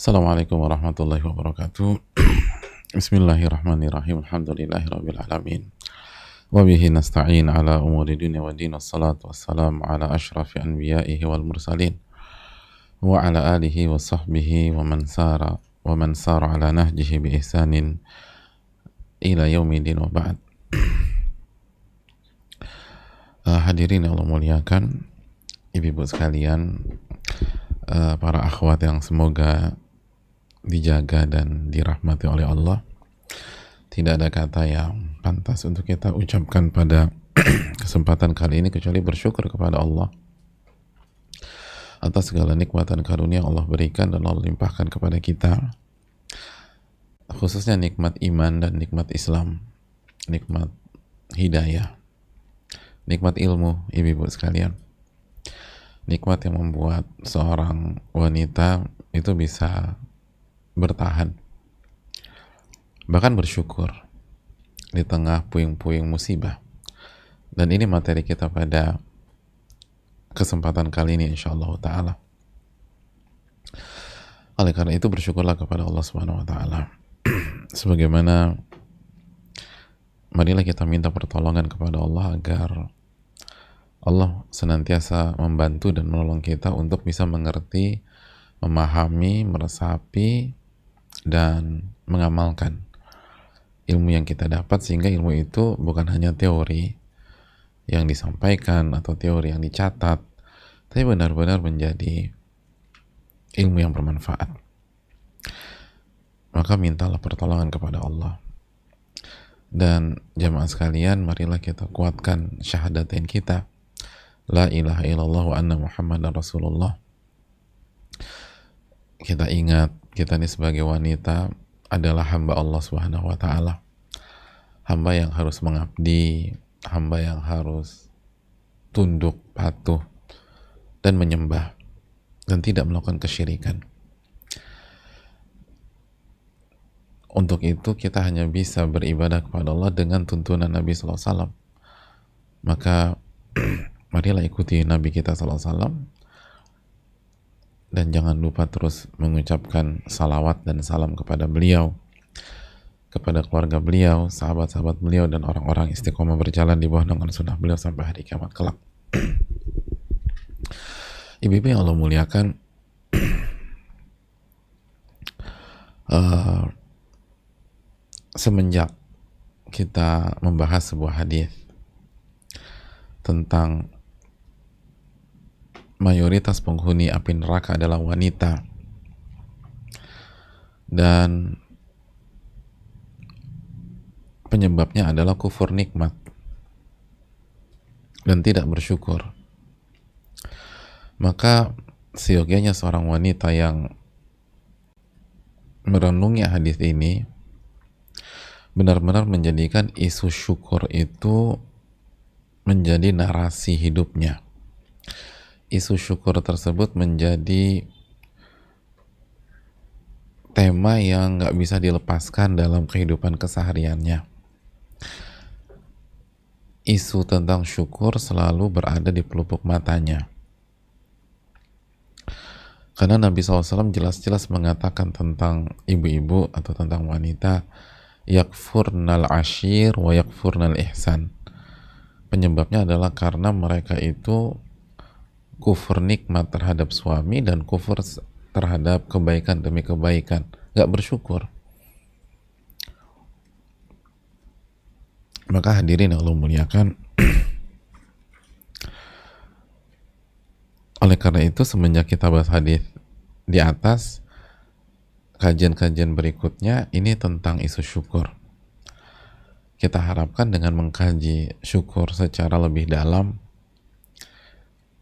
Assalamualaikum warahmatullahi wabarakatuh. Bismillahirrahmanirrahim. Alhamdulillahirabbil alamin. Wa bihi nasta'in ala umuri dunya wa din. Wassalatu wassalamu ala asyrafil anbiya'ihi wal mursalin wa ala alihi wa sahbihi wa man sara ala nahjihi bi ihsanin ila yaumidin wa ba'd. Hadirin yang Allah muliakan, ibu-ibu sekalian, para akhwat yang semoga dijaga dan dirahmati oleh Allah. Tidak ada kata yang pantas untuk kita ucapkan pada kesempatan kali ini kecuali bersyukur kepada Allah atas segala nikmat dan karunia Allah berikan dan Allah limpahkan kepada kita, khususnya nikmat iman dan nikmat Islam, nikmat hidayah, nikmat ilmu, ibu-ibu sekalian. Nikmat yang membuat seorang wanita itu bisa bertahan, bahkan bersyukur di tengah puing-puing musibah. Dan ini materi kita pada kesempatan kali ini insyaallah ta'ala. Oleh karena itu bersyukurlah kepada Allah Subhanahu wa ta'ala. Sebagaimana marilah kita minta pertolongan kepada Allah agar Allah senantiasa membantu dan menolong kita untuk bisa mengerti, memahami, meresapi, dan mengamalkan ilmu yang kita dapat, sehingga ilmu itu bukan hanya teori yang disampaikan atau teori yang dicatat, tapi benar-benar menjadi ilmu yang bermanfaat. Maka mintalah pertolongan kepada Allah. Dan jamaah sekalian, marilah kita kuatkan syahadatain kita, la ilaha illallah wa anna muhammadan rasulullah. Kita ingat, kita ini sebagai wanita adalah hamba Allah Subhanahu wa ta'ala, hamba yang harus mengabdi, hamba yang harus tunduk, patuh, dan menyembah, dan tidak melakukan kesyirikan. Untuk itu kita hanya bisa beribadah kepada Allah dengan tuntunan Nabi SAW. Maka marilah ikuti Nabi kita SAW, dan jangan lupa terus mengucapkan salawat dan salam kepada beliau, kepada keluarga beliau, sahabat-sahabat beliau, dan orang-orang istiqomah berjalan di bawah naungan sunnah beliau sampai hari kiamat kelak. Ibu-ibu yang Allah muliakan, semenjak kita membahas sebuah hadis tentang mayoritas penghuni api neraka adalah wanita, dan penyebabnya adalah kufur nikmat dan tidak bersyukur, maka seyogianya seorang wanita yang merenungi hadis ini benar-benar menjadikan isu syukur itu menjadi narasi hidupnya. Isu syukur tersebut menjadi tema yang nggak bisa dilepaskan dalam kehidupan kesehariannya. Isu tentang syukur selalu berada di pelupuk matanya. Karena Nabi SAW jelas-jelas mengatakan tentang ibu-ibu atau tentang wanita, yakfurnal ashir wa yakfurnal ihsan. Penyebabnya adalah karena mereka itu kufur nikmat terhadap suami dan kufur terhadap kebaikan demi kebaikan, gak bersyukur. Maka hadirin yang Allah muliakan, oleh karena itu semenjak kita bahas hadis di atas, kajian-kajian berikutnya ini tentang isu syukur. Kita harapkan dengan mengkaji syukur secara lebih dalam,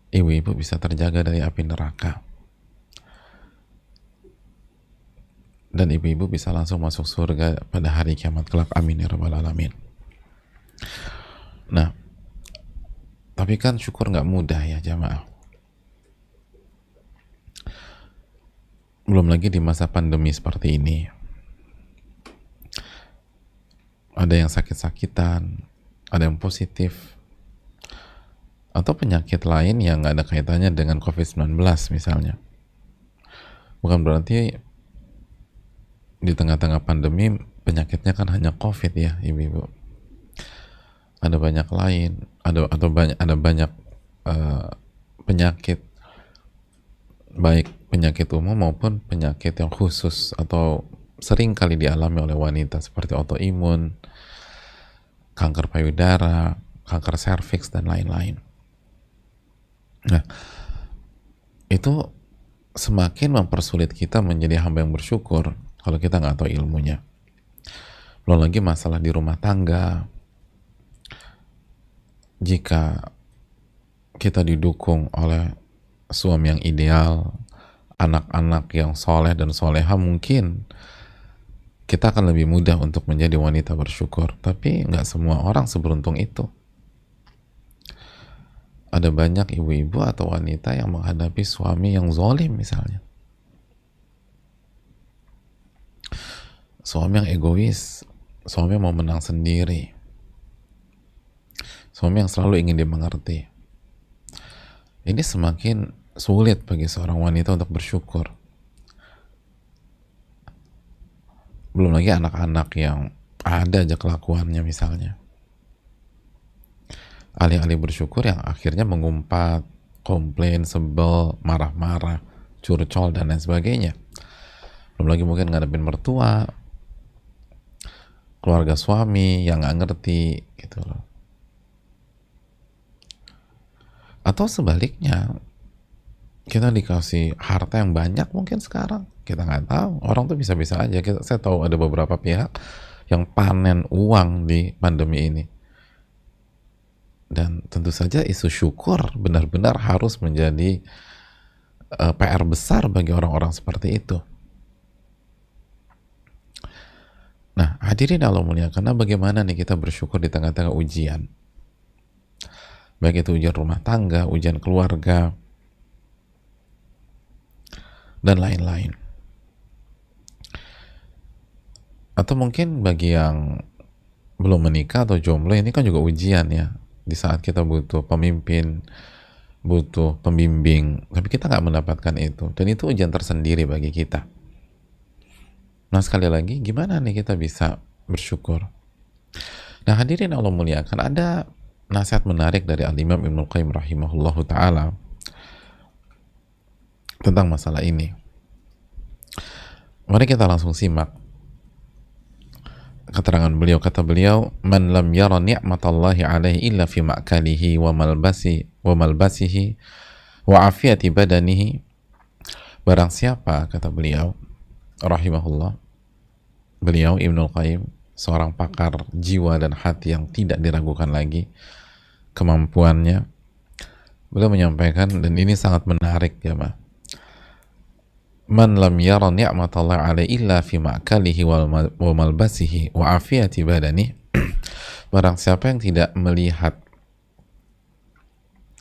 ibu-ibu bisa terjaga dari api neraka, dan ibu-ibu bisa langsung masuk surga pada hari kiamat kelak. Amin ya rabbal alamin. Nah, tapi kan syukur nggak mudah ya jamaah. Belum lagi di masa pandemi seperti ini, ada yang sakit-sakitan, ada yang positif, atau penyakit lain yang nggak ada kaitannya dengan COVID-19 misalnya. Bukan berarti di tengah-tengah pandemi penyakitnya kan hanya COVID ya ibu-ibu, ada banyak lain, ada banyak eh, penyakit, baik penyakit umum maupun penyakit yang khusus atau sering kali dialami oleh wanita seperti autoimun, kanker payudara, kanker serviks dan lain-lain. Nah, itu semakin mempersulit kita menjadi hamba yang bersyukur kalau kita nggak tahu ilmunya. Belum lagi masalah di rumah tangga. Jika kita didukung oleh suami yang ideal, anak-anak yang soleh dan soleha, mungkin kita akan lebih mudah untuk menjadi wanita bersyukur. Tapi nggak semua orang seberuntung itu. Ada banyak ibu-ibu atau wanita yang menghadapi suami yang zalim misalnya. Suami yang egois, suami yang mau menang sendiri, suami yang selalu ingin dimengerti. Ini semakin sulit bagi seorang wanita untuk bersyukur. Belum lagi anak-anak yang ada aja kelakuannya misalnya. Alih-alih bersyukur yang akhirnya mengumpat, komplain, sebel, marah-marah, curcol, dan lain sebagainya. Belum lagi mungkin ngadepin mertua, keluarga suami yang nggak ngerti gitu loh. Atau sebaliknya, kita dikasih harta yang banyak mungkin sekarang, kita nggak tahu, orang tuh bisa-bisa aja. Saya tahu ada beberapa pihak yang panen uang di pandemi ini, dan tentu saja isu syukur benar-benar harus menjadi PR besar bagi orang-orang seperti itu. Nah, hadirin Allah mulia, karena bagaimana nih kita bersyukur di tengah-tengah ujian, baik itu ujian rumah tangga, ujian keluarga, dan lain-lain. Atau mungkin bagi yang belum menikah atau jomblo, ini kan juga ujian ya, di saat kita butuh pemimpin, butuh pembimbing, tapi kita nggak mendapatkan itu, dan itu ujian tersendiri bagi kita. Nah, sekali lagi, gimana nih kita bisa bersyukur? Nah, hadirin Allah muliakan, ada nasihat menarik dari Al-Imam Ibnul Qayyim rahimahullahu ta'ala tentang masalah ini. Mari kita langsung simak keterangan beliau. Kata beliau, man lam yara ni'matallahi alaihi illa fi ma'kalihi wa malbasihi wa afiyati badanihi. Barang siapa, kata beliau rahimahullah, beliau Ibnul Qayyim, seorang pakar jiwa dan hati yang tidak diragukan lagi kemampuannya, beliau menyampaikan, dan ini sangat menarik ya ma, man lam yara ni'matallahi alaihi illa fi ma'kalihi wa malbasihi wa afiyati badani. Barang siapa yang tidak melihat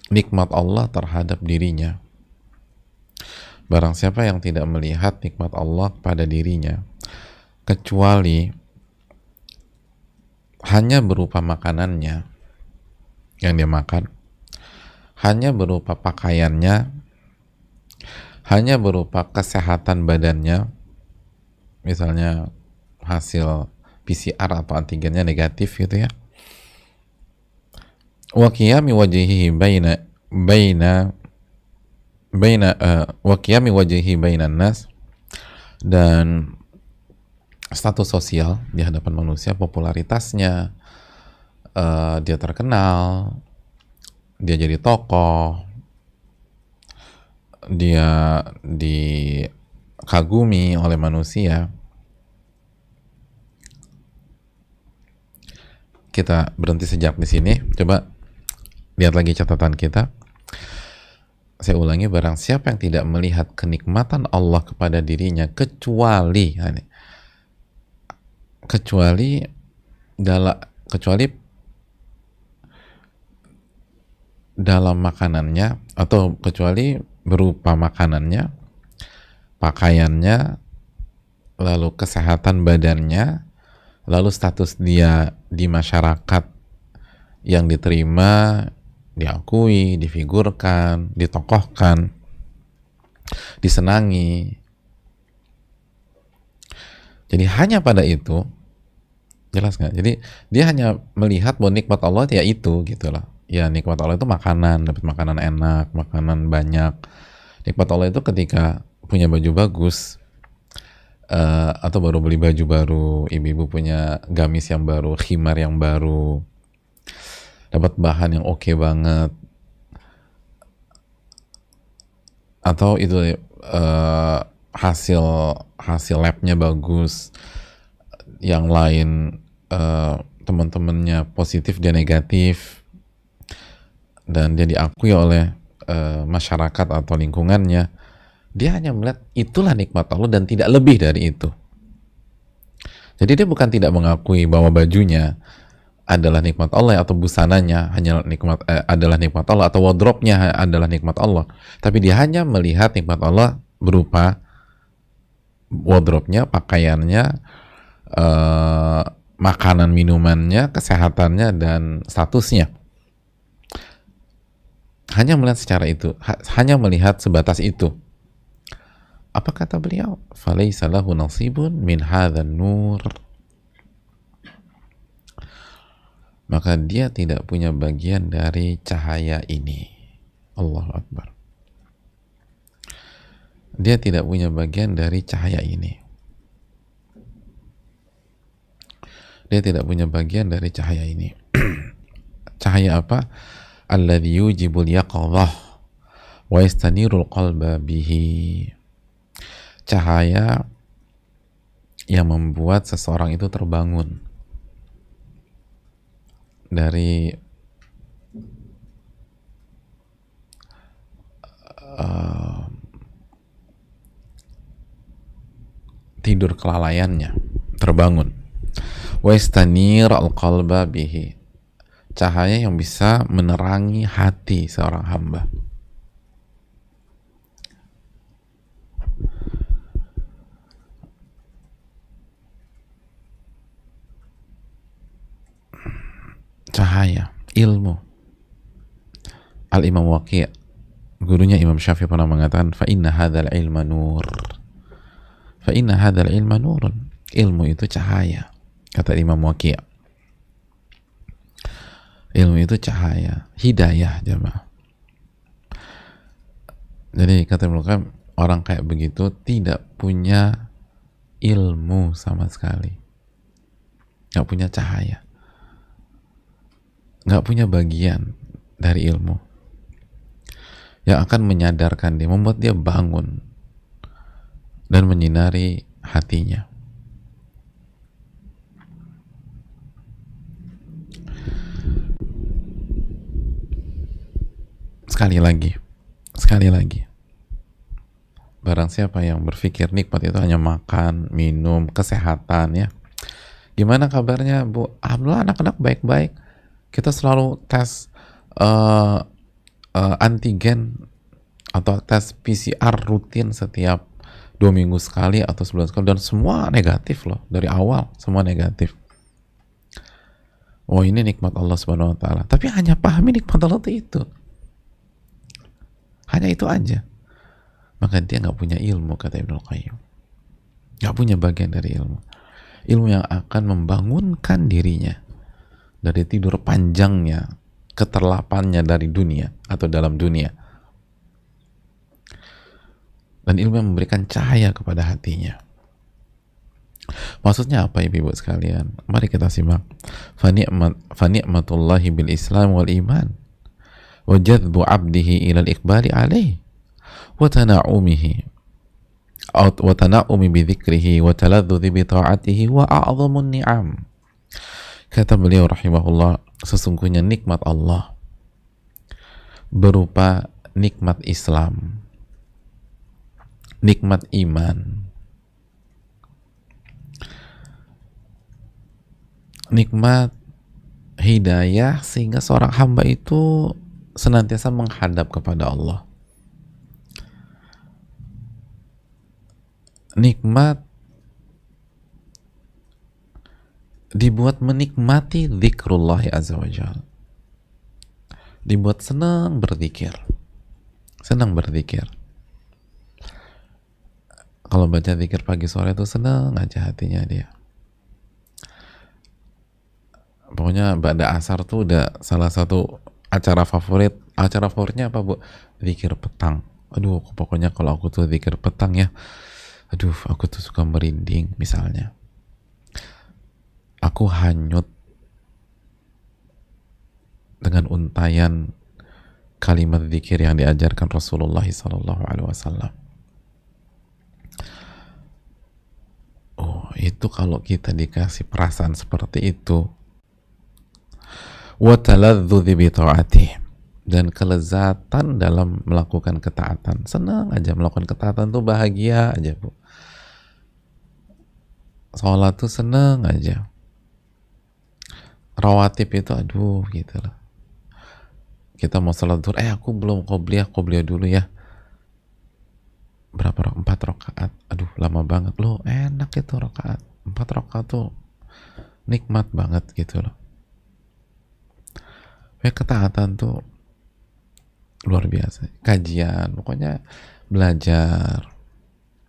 nikmat Allah terhadap dirinya, barang siapa yang tidak melihat nikmat Allah pada dirinya kecuali hanya berupa makanannya yang dia makan, hanya berupa pakaiannya, hanya berupa kesehatan badannya, misalnya hasil PCR atau antigennya negatif gitu ya, wa qiyami wajhihi wa qiyami wajhihi bainan nas, dan status sosial di hadapan manusia, popularitasnya, dia terkenal, dia jadi tokoh, dia dikagumi oleh manusia. Kita berhenti sejak di sini, coba lihat lagi catatan kita. Saya ulangi, barang siapa yang tidak melihat kenikmatan Allah kepada dirinya kecuali dalam makanannya, atau kecuali berupa makanannya, pakaiannya, lalu kesehatan badannya, lalu status dia di masyarakat yang diterima, diakui, difigurkan, ditokohkan, disenangi, Jadi hanya pada itu, jelas nggak? Jadi dia hanya melihat bahwa nikmat Allah ya itu gitu lah. Ya nikmat Allah itu makanan, dapat makanan enak, makanan banyak. Nikmat Allah itu ketika punya baju bagus, atau baru beli baju baru, ibu-ibu punya gamis yang baru, khimar yang baru, dapat bahan yang oke banget, atau itu hasil hasil labnya bagus, yang lain teman-temannya positif dia negatif, dan dia diakui oleh masyarakat atau lingkungannya, dia hanya melihat itulah nikmat Allah dan tidak lebih dari itu. Jadi dia bukan tidak mengakui bahwa bajunya adalah nikmat Allah atau busananya hanya nikmat adalah nikmat Allah atau wardrobe-nya adalah nikmat Allah, tapi dia hanya melihat nikmat Allah berupa wardrobe-nya, pakaiannya, makanan minumannya, kesehatannya, dan statusnya. Hanya melihat secara itu, hanya melihat sebatas itu. Apa kata beliau? فَلَيْسَ لَهُ نَصِيبٌ مِنْ هَذَا النُّورِ. Maka dia tidak punya bagian dari cahaya ini. Allahu Akbar. Dia tidak punya bagian dari cahaya ini. Dia tidak punya bagian dari cahaya ini. Cahaya apa? Alladhi yujibul yaqadhah wa yastanirul qalba bihi. Cahaya yang membuat seseorang itu terbangun dari tidur kelalaiannya, terbangun. Wa yastanir al-qalba bihi. Cahaya yang bisa menerangi hati seorang hamba. Cahaya, ilmu. Al-Imam Waqi', gurunya Imam Syafi'i, pernah mengatakan, fa inna hadzal ilma nur. Fa inna hadzal ilma nurun. Ilmu itu cahaya, kata Imam Waqi'. Ilmu itu cahaya, hidayah jemaah. Jadi kata Ibnu Qayyim, orang kayak begitu tidak punya ilmu sama sekali, nggak punya cahaya, nggak punya bagian dari ilmu yang akan menyadarkan dia, membuat dia bangun dan menyinari hatinya. Sekali lagi, barang siapa yang berpikir nikmat itu hanya makan, minum, kesehatan, ya, gimana kabarnya Bu? Alhamdulillah anak-anak baik-baik. Kita selalu tes antigen atau tes PCR rutin setiap 2 minggu sekali atau sebulan sekali, dan semua negatif loh, dari awal semua negatif. Oh, ini nikmat Allah Subhanahu wa taala. Tapi hanya pahami nikmat Allah itu. Hanya itu aja. Maka dia nggak punya ilmu, kata Ibnu Qayyim. Nggak punya bagian dari ilmu. Ilmu yang akan membangunkan dirinya dari tidur panjangnya, keterlapannya dari dunia atau dalam dunia. Dan ilmu yang memberikan cahaya kepada hatinya. Maksudnya apa, ibu-ibu sekalian? Mari kita simak. Fani'matullahi bil Islam wal iman wa jadbu 'abdihi ila al-iqbali alaih wa tana'umihi wa tana'umi bi dzikrihi wa taladhdudhi bi ta'atihi wa a'dhamun ni'am. Kata beliau rahimahullah, sesungguhnya nikmat Allah berupa nikmat Islam, nikmat iman, nikmat hidayah, sehingga seorang hamba itu senantiasa menghadap kepada Allah. Nikmat dibuat menikmati zikrullah azza wa jalla, dibuat senang berzikir. Kalau baca zikir pagi sore itu seneng aja hatinya dia. Pokoknya Ba'da Asar tuh udah salah satu acara favorit. Acara favoritnya apa, Bu? Zikir petang. Aduh, pokoknya kalau aku tuh zikir petang ya, aduh, aku tuh suka merinding misalnya. Aku hanyut dengan untayan kalimat zikir yang diajarkan Rasulullah SAW. Oh, itu kalau kita dikasih perasaan seperti itu, wa taladzudzi bi ta'atih, dan kelezatan dalam melakukan ketaatan. Senang aja melakukan ketaatan tuh, bahagia aja, Bu. Sholat tuh seneng aja. Rawatib itu aduh gitu loh. Kita mau sholat zuhur, aku belum qobliyah dulu ya. Berapa rakaat? 4 rakaat. Aduh, lama banget loh. Enak itu rakaat. 4 rakaat tuh nikmat banget gitu loh. Ketaatan tuh luar biasa. Kajian, pokoknya belajar.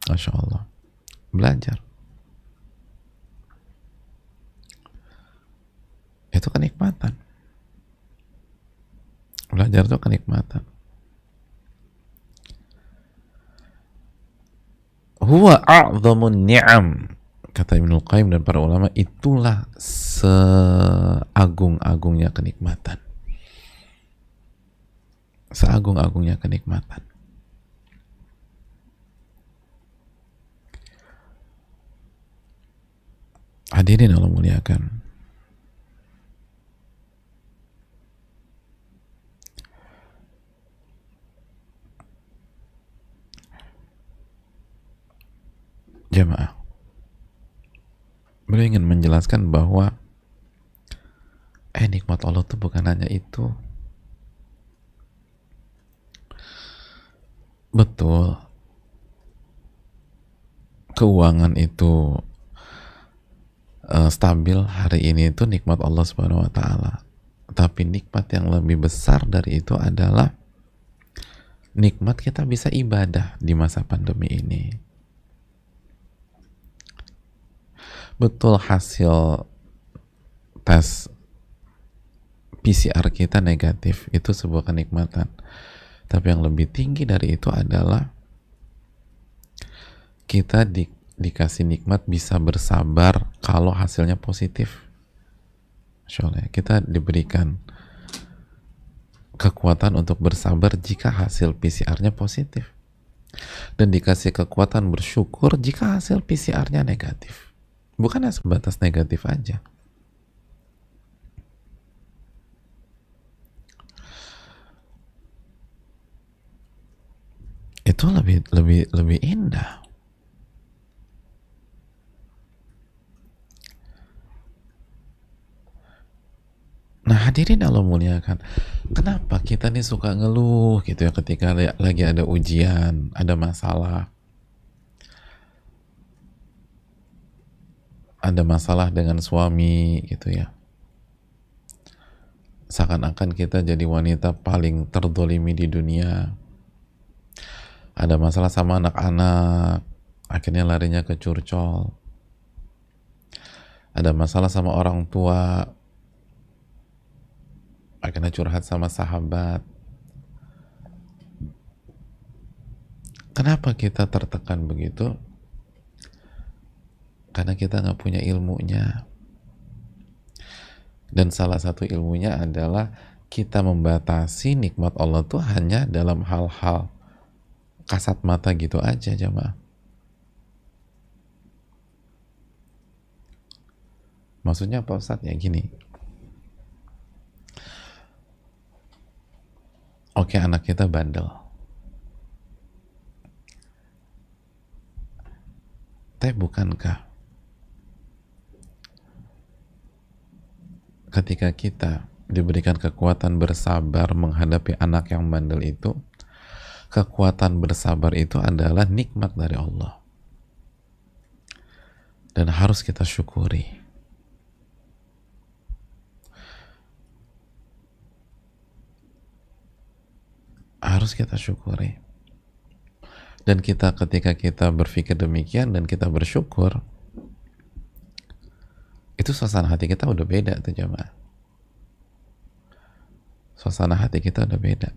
Masya Allah. Belajar. Itu kenikmatan. Belajar tuh kenikmatan. Huwa a'zamun ni'am, kata Ibnu Qayyim dan para ulama, itulah seagung-agungnya kenikmatan. Seagung-agungnya kenikmatan. Hadirin Allah muliakan. Jamaah, beliau ingin menjelaskan bahwa nikmat Allah itu bukan hanya itu. Betul, keuangan itu stabil hari ini itu nikmat Allah Subhanahu wa taala. Tapi nikmat yang lebih besar dari itu adalah nikmat kita bisa ibadah di masa pandemi ini. Betul, hasil tes PCR kita negatif, itu sebuah kenikmatan. Tapi yang lebih tinggi dari itu adalah kita dikasih nikmat bisa bersabar kalau hasilnya positif. Masya Allah, kita diberikan kekuatan untuk bersabar jika hasil PCR-nya positif, dan dikasih kekuatan bersyukur jika hasil PCR-nya negatif. Bukan sebatas negatif aja. Itu lebih indah. Nah, hadirin Allah muliakan, kenapa kita nih suka ngeluh gitu ya ketika lagi ada ujian, ada masalah dengan suami gitu ya. Seakan-akan kita jadi wanita paling terdolimi di dunia. Ada masalah sama anak-anak, akhirnya larinya ke curcol. Ada masalah sama orang tua, akhirnya curhat sama sahabat. Kenapa kita tertekan begitu? Karena kita nggak punya ilmunya. Dan salah satu ilmunya adalah kita membatasi nikmat Allah tuh hanya dalam hal-hal kasat mata gitu aja, jamaah. Maksudnya apa, Ustaz? Ya gini. Oke, anak kita bandel. Tapi bukankah ketika kita diberikan kekuatan bersabar menghadapi anak yang bandel itu, kekuatan bersabar itu adalah nikmat dari Allah dan harus kita syukuri. Harus kita syukuri. Dan ketika kita berpikir demikian dan kita bersyukur, itu suasana hati kita udah beda tuh jemaah. Suasana hati kita udah beda.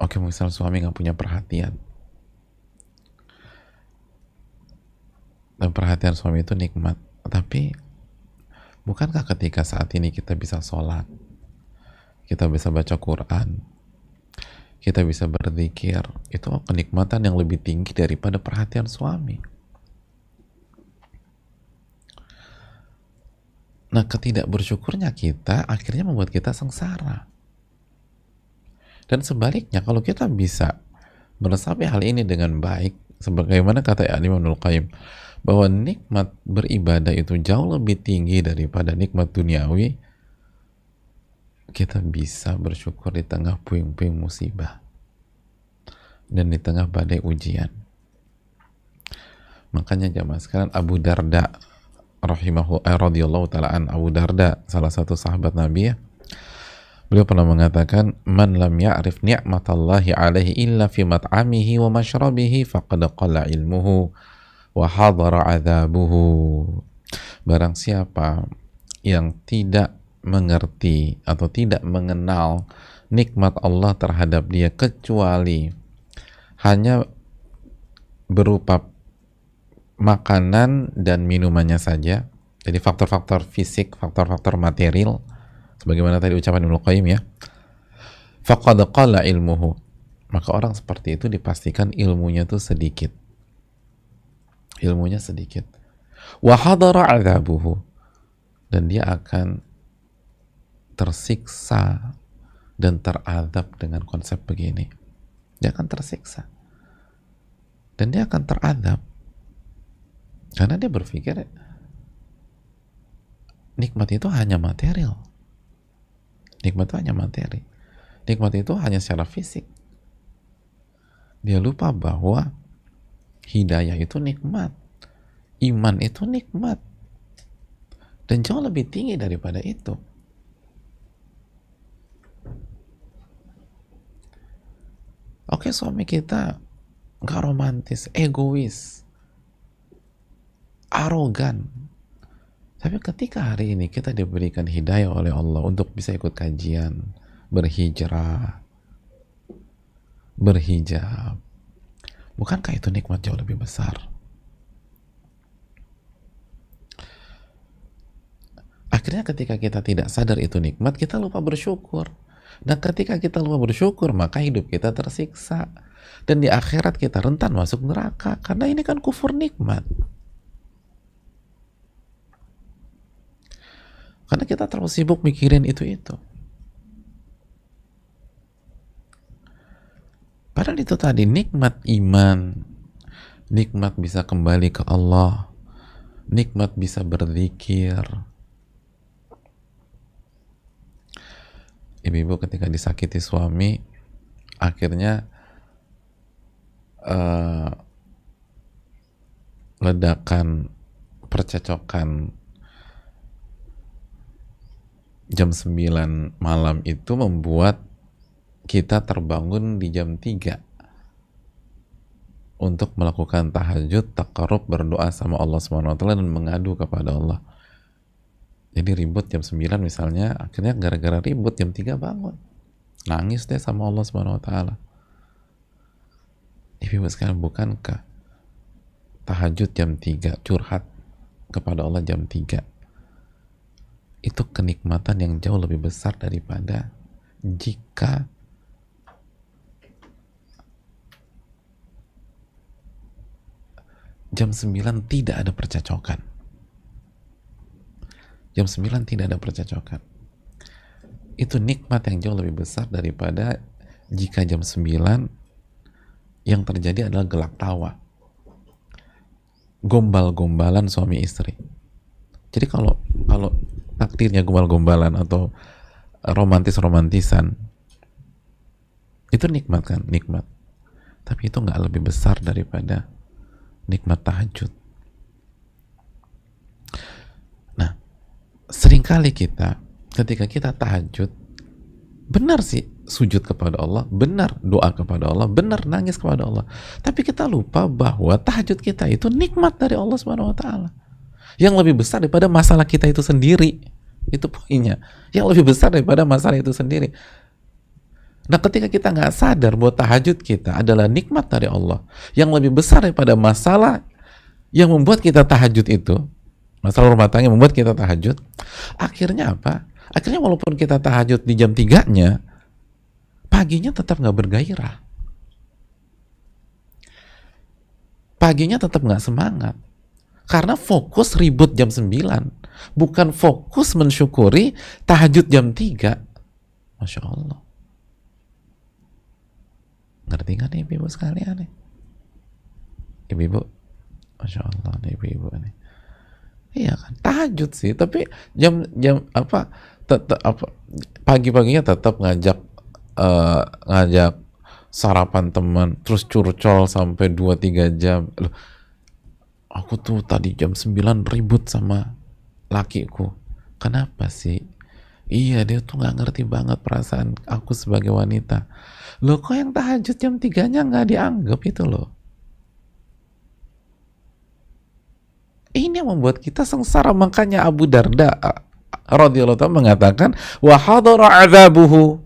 Oke, misal suami nggak punya perhatian, dan perhatian suami itu nikmat, tapi bukankah ketika saat ini kita bisa sholat, kita bisa baca Quran, kita bisa berzikir, itu kenikmatan yang lebih tinggi daripada perhatian suami. Nah, ketidakbersyukurnya kita akhirnya membuat kita sengsara. Dan sebaliknya, kalau kita bisa meresapi hal ini dengan baik, sebagaimana kata Imam Ibnul Qayyim, bahwa nikmat beribadah itu jauh lebih tinggi daripada nikmat duniawi, kita bisa bersyukur di tengah puing-puing musibah dan di tengah badai ujian. Makanya jamaah sekalian, Abu Darda radhiyallahu ta'ala an, Abu Darda, salah satu sahabat Nabi ya, beliau pernah mengatakan, man lam ya'rif ni'matallahi alaihi illa fi mat'amihi wa mashrabihi faqad qalla ilmuhu wa hadara adzabuhu. Barang siapa yang tidak mengerti atau tidak mengenal nikmat Allah terhadap dia kecuali hanya berupa makanan dan minumannya saja, jadi faktor-faktor fisik, faktor-faktor material, sebagaimana tadi ucapan Ibnu Qayyim ya, faqad qalla ilmuhu, maka orang seperti itu dipastikan ilmunya itu sedikit, wa hadara adzabuhu, dan dia akan tersiksa dan teradab dengan konsep begini. Dia akan tersiksa dan dia akan teradab karena dia berpikir nikmat itu hanya material, nikmat itu hanya materi, nikmat itu hanya secara fisik. Dia lupa bahwa hidayah itu nikmat, iman itu nikmat, dan jauh lebih tinggi daripada itu. Oke, suami kita gak romantis, egois, arogan, tapi ketika hari ini kita diberikan hidayah oleh Allah untuk bisa ikut kajian, berhijrah, berhijab, bukankah itu nikmat jauh lebih besar? Akhirnya ketika kita tidak sadar itu nikmat, kita lupa bersyukur. Dan ketika kita lupa bersyukur, maka hidup kita tersiksa. Dan di akhirat kita rentan masuk neraka. Karena ini kan kufur nikmat. Karena kita terlalu sibuk mikirin itu-itu. Padahal itu tadi nikmat iman, nikmat bisa kembali ke Allah, nikmat bisa berzikir. Ibu-ibu ketika disakiti suami, akhirnya ledakan percecokan jam 9 malam itu membuat kita terbangun di jam 3 untuk melakukan tahajud, taqarrub, berdoa sama Allah SWT dan mengadu kepada Allah. Jadi ribut jam 9 misalnya, akhirnya gara-gara ribut jam 3 bangun. Nangis deh sama Allah SWT. Ibu sekalian, bukankah tahajud jam 3, curhat kepada Allah jam 3, itu kenikmatan yang jauh lebih besar daripada jika jam 9 tidak ada percecokan. Jam 9 tidak ada percecokan. Itu nikmat yang jauh lebih besar daripada jika jam 9 yang terjadi adalah gelak tawa, gombal-gombalan suami istri. Jadi kalau takdirnya gombal-gombalan atau romantis-romantisan, itu nikmat kan? Nikmat. Tapi itu nggak lebih besar daripada nikmat tahajud. Nah, seringkali kita ketika kita tahajud, Benar sih sujud kepada Allah, benar doa kepada Allah, benar nangis kepada Allah. Tapi kita lupa bahwa tahajud kita itu nikmat dari Allah Subhanahu wa taala. Yang lebih besar daripada masalah kita itu sendiri. Itu poinnya. Yang lebih besar daripada masalah itu sendiri. Nah, ketika kita nggak sadar bahwa tahajud kita adalah nikmat dari Allah, yang lebih besar daripada masalah yang membuat kita tahajud itu, masalah rumah tangga yang membuat kita tahajud, akhirnya apa? Akhirnya walaupun kita tahajud di jam 3-nya, paginya tetap nggak bergairah. Paginya tetap nggak semangat. Karena fokus ribut jam 9, bukan fokus mensyukuri tahajud jam 3. Masya Allah. Ngerti kan ibu-ibu sekalian nih? Ibu-ibu, Masya Allah nih ibu-ibu nih. Iya kan, tahajud sih, tapi jam apa? Apa pagi-paginya tetap ngajak sarapan teman, terus curcol sampai 2-3 jam. Loh, aku tuh tadi jam 9 ribut sama lakiku. Kenapa sih? Iya, dia tuh nggak ngerti banget perasaan aku sebagai wanita. Loh, kok yang tahajud jam 3-nya nggak dianggap itu loh? Ini yang membuat kita sengsara. Makanya Abu Darda radhiyallahu ta'ala mengatakan, wa hadara adzabuhu.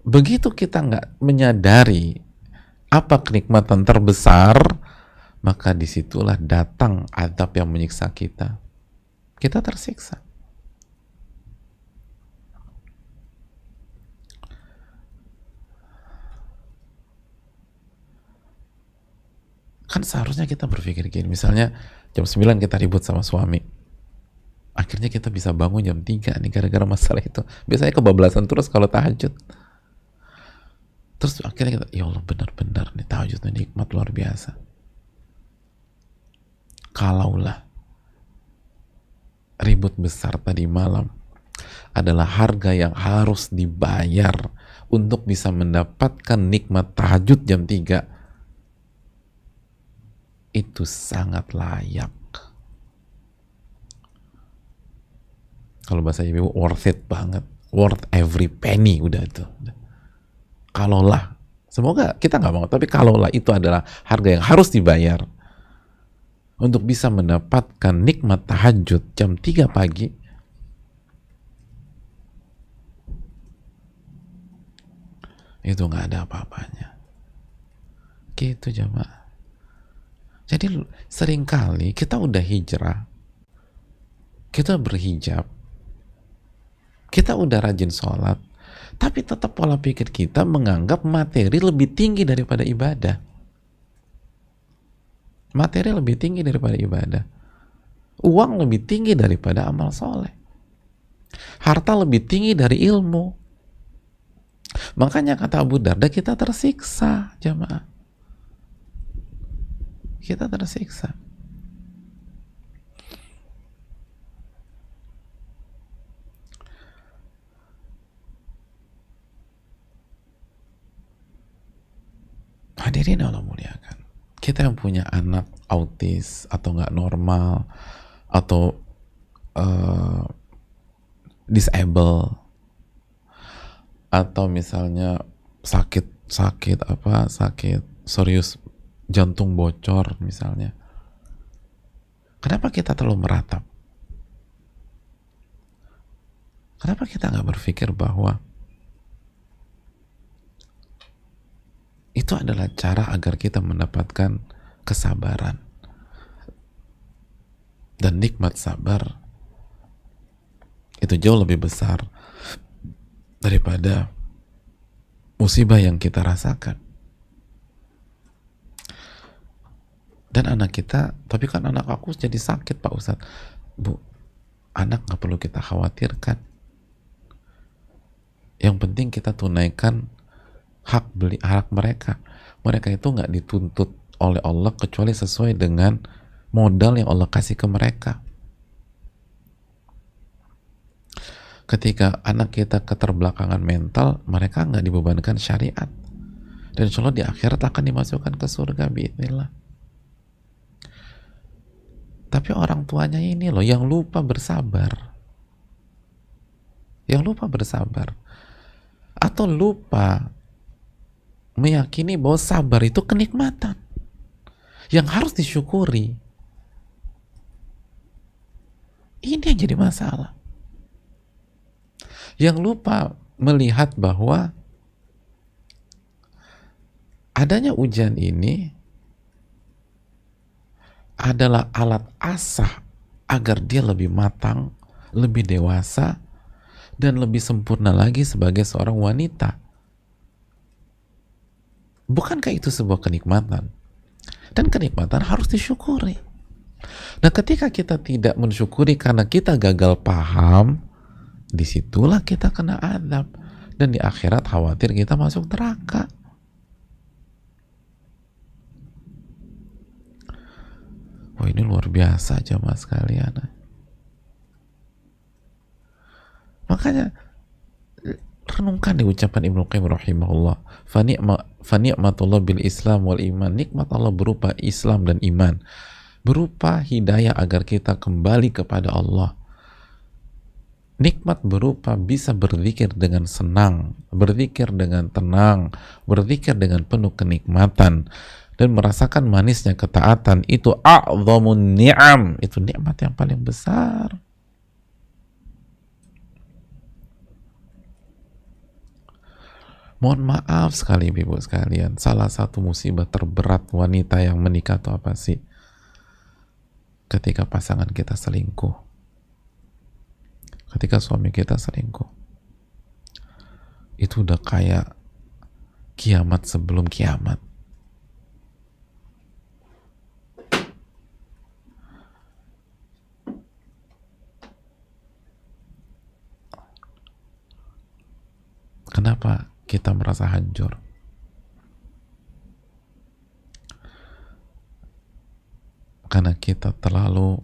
Begitu kita nggak menyadari apa kenikmatan terbesar, maka disitulah datang azab yang menyiksa kita. Kita tersiksa. Kan seharusnya kita berpikir gini, misalnya jam 9 kita ribut sama suami, akhirnya kita bisa bangun jam 3 nih gara-gara masalah itu. Biasanya kebablasan terus kalau tahajud. Terus akhirnya kita, ya Allah benar-benar nih tahajud ini nikmat luar biasa. Kalaulah ribut besar tadi malam adalah harga yang harus dibayar untuk bisa mendapatkan nikmat tahajud jam 3, itu sangat layak. Kalau bahasa ibu, worth it banget, worth every penny, udah itu. Kalaulah, semoga kita nggak mau, tapi kalaulah itu adalah harga yang harus dibayar untuk bisa mendapatkan nikmat tahajud jam 3 pagi, itu nggak ada apa-apanya. Gitu jamaah. Jadi seringkali kita udah hijrah, kita berhijab, kita udah rajin sholat, tapi tetap pola pikir kita menganggap materi lebih tinggi daripada ibadah. Materi lebih tinggi daripada ibadah. Uang lebih tinggi daripada amal soleh. Harta lebih tinggi dari ilmu. Makanya kata Abu Darda, kita tersiksa jamaah. Kita tersiksa. Hadirin Allah muliakan. Kita yang punya anak autis atau nggak normal atau disable atau misalnya sakit serius, jantung bocor misalnya. Kenapa kita terlalu meratap? Kenapa kita nggak berpikir bahwa itu adalah cara agar kita mendapatkan kesabaran dan nikmat sabar itu jauh lebih besar daripada musibah yang kita rasakan. Dan anak kita, tapi kan anak aku jadi sakit Pak Ustadz. Bu, anak nggak perlu kita khawatirkan. Yang penting kita tunaikan hak mereka. Mereka itu nggak dituntut oleh Allah kecuali sesuai dengan modal yang Allah kasih ke mereka. Ketika anak kita keterbelakangan mental, mereka nggak dibebankan syariat, dan insya Allah di akhirat akan dimasukkan ke surga biidznillah. Tapi orang tuanya ini loh yang lupa bersabar. yang lupa bersabar, atau lupa meyakini bahwa sabar itu kenikmatan yang harus disyukuri. Ini yang jadi masalah. Yang lupa melihat bahwa adanya ujian ini adalah alat asah agar dia lebih matang, lebih dewasa, dan lebih sempurna lagi sebagai seorang wanita. Bukankah itu sebuah kenikmatan? Dan kenikmatan harus disyukuri. Nah, ketika kita tidak mensyukuri karena kita gagal paham, disitulah kita kena azab. Dan di akhirat khawatir kita masuk neraka. Oh, ini luar biasa jemaah sekalian. Makanya renungkan di ucapan Ibnu Qayyim rahimahullah, fani'matullah bil Islam wal iman, nikmat Allah berupa Islam dan iman, berupa hidayah agar kita kembali kepada Allah, nikmat berupa bisa berzikir dengan senang, berzikir dengan tenang, berzikir dengan penuh kenikmatan, dan merasakan manisnya ketaatan. Itu a'zamun ni'am, itu nikmat yang paling besar. Mohon maaf sekali ibu sekalian, salah satu musibah terberat wanita yang menikah itu apa sih? Ketika pasangan kita selingkuh, ketika suami kita selingkuh, itu udah kayak kiamat sebelum kiamat. Kenapa kita merasa hancur? Karena kita terlalu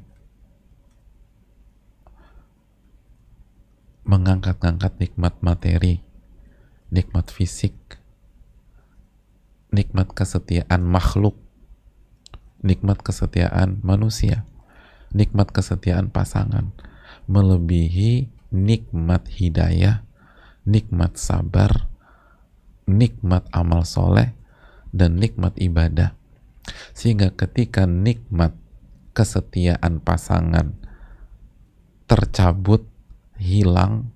mengangkat-angkat nikmat materi, nikmat fisik, nikmat kesetiaan makhluk, nikmat kesetiaan manusia, nikmat kesetiaan pasangan, melebihi nikmat hidayah, nikmat sabar, nikmat amal soleh, dan nikmat ibadah. Sehingga ketika nikmat kesetiaan pasangan tercabut, hilang,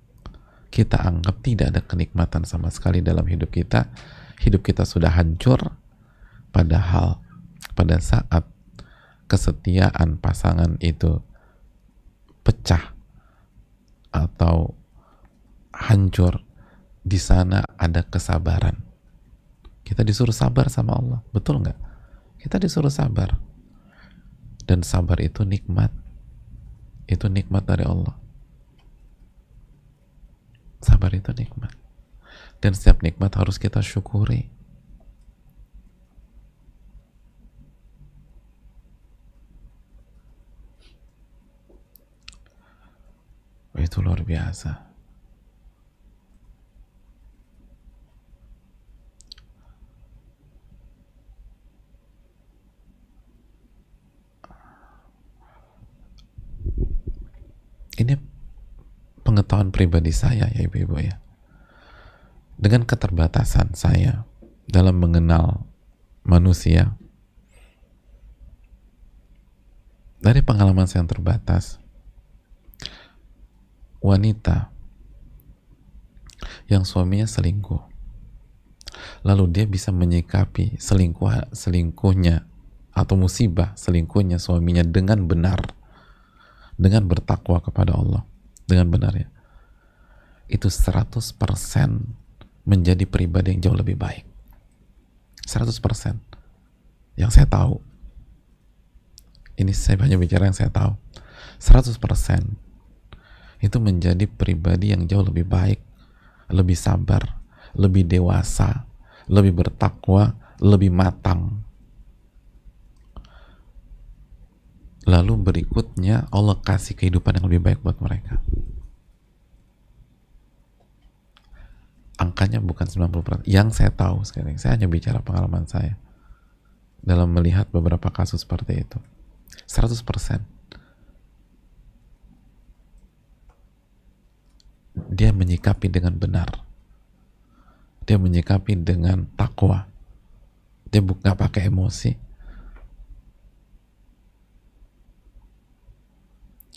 kita anggap tidak ada kenikmatan sama sekali dalam hidup kita. Hidup kita sudah hancur. Padahal pada saat kesetiaan pasangan itu pecah atau hancur, di sana ada kesabaran. Kita disuruh sabar sama Allah, betul nggak? Kita disuruh sabar, dan sabar itu nikmat dari Allah. Sabar itu nikmat, dan setiap nikmat harus kita syukuri. Itu luar biasa. Ini pengetahuan pribadi saya ya ibu-ibu ya. Dengan keterbatasan saya dalam mengenal manusia, dari pengalaman saya yang terbatas, wanita yang suaminya selingkuh, lalu dia bisa menyikapi selingkuhnya atau musibah selingkuhnya suaminya dengan benar, dengan bertakwa kepada Allah dengan benar ya, itu 100% menjadi pribadi yang jauh lebih baik. 100% yang saya tahu, ini saya hanya bicara yang saya tahu, 100% itu menjadi pribadi yang jauh lebih baik, lebih sabar, lebih dewasa, lebih bertakwa, lebih matang. Lalu berikutnya Allah kasih kehidupan yang lebih baik buat mereka. Angkanya bukan 90%. Yang saya tahu sekarang, saya hanya bicara pengalaman saya dalam melihat beberapa kasus seperti itu. 100%. dia menyikapi dengan benar, dia menyikapi dengan takwa, dia nggak pakai emosi,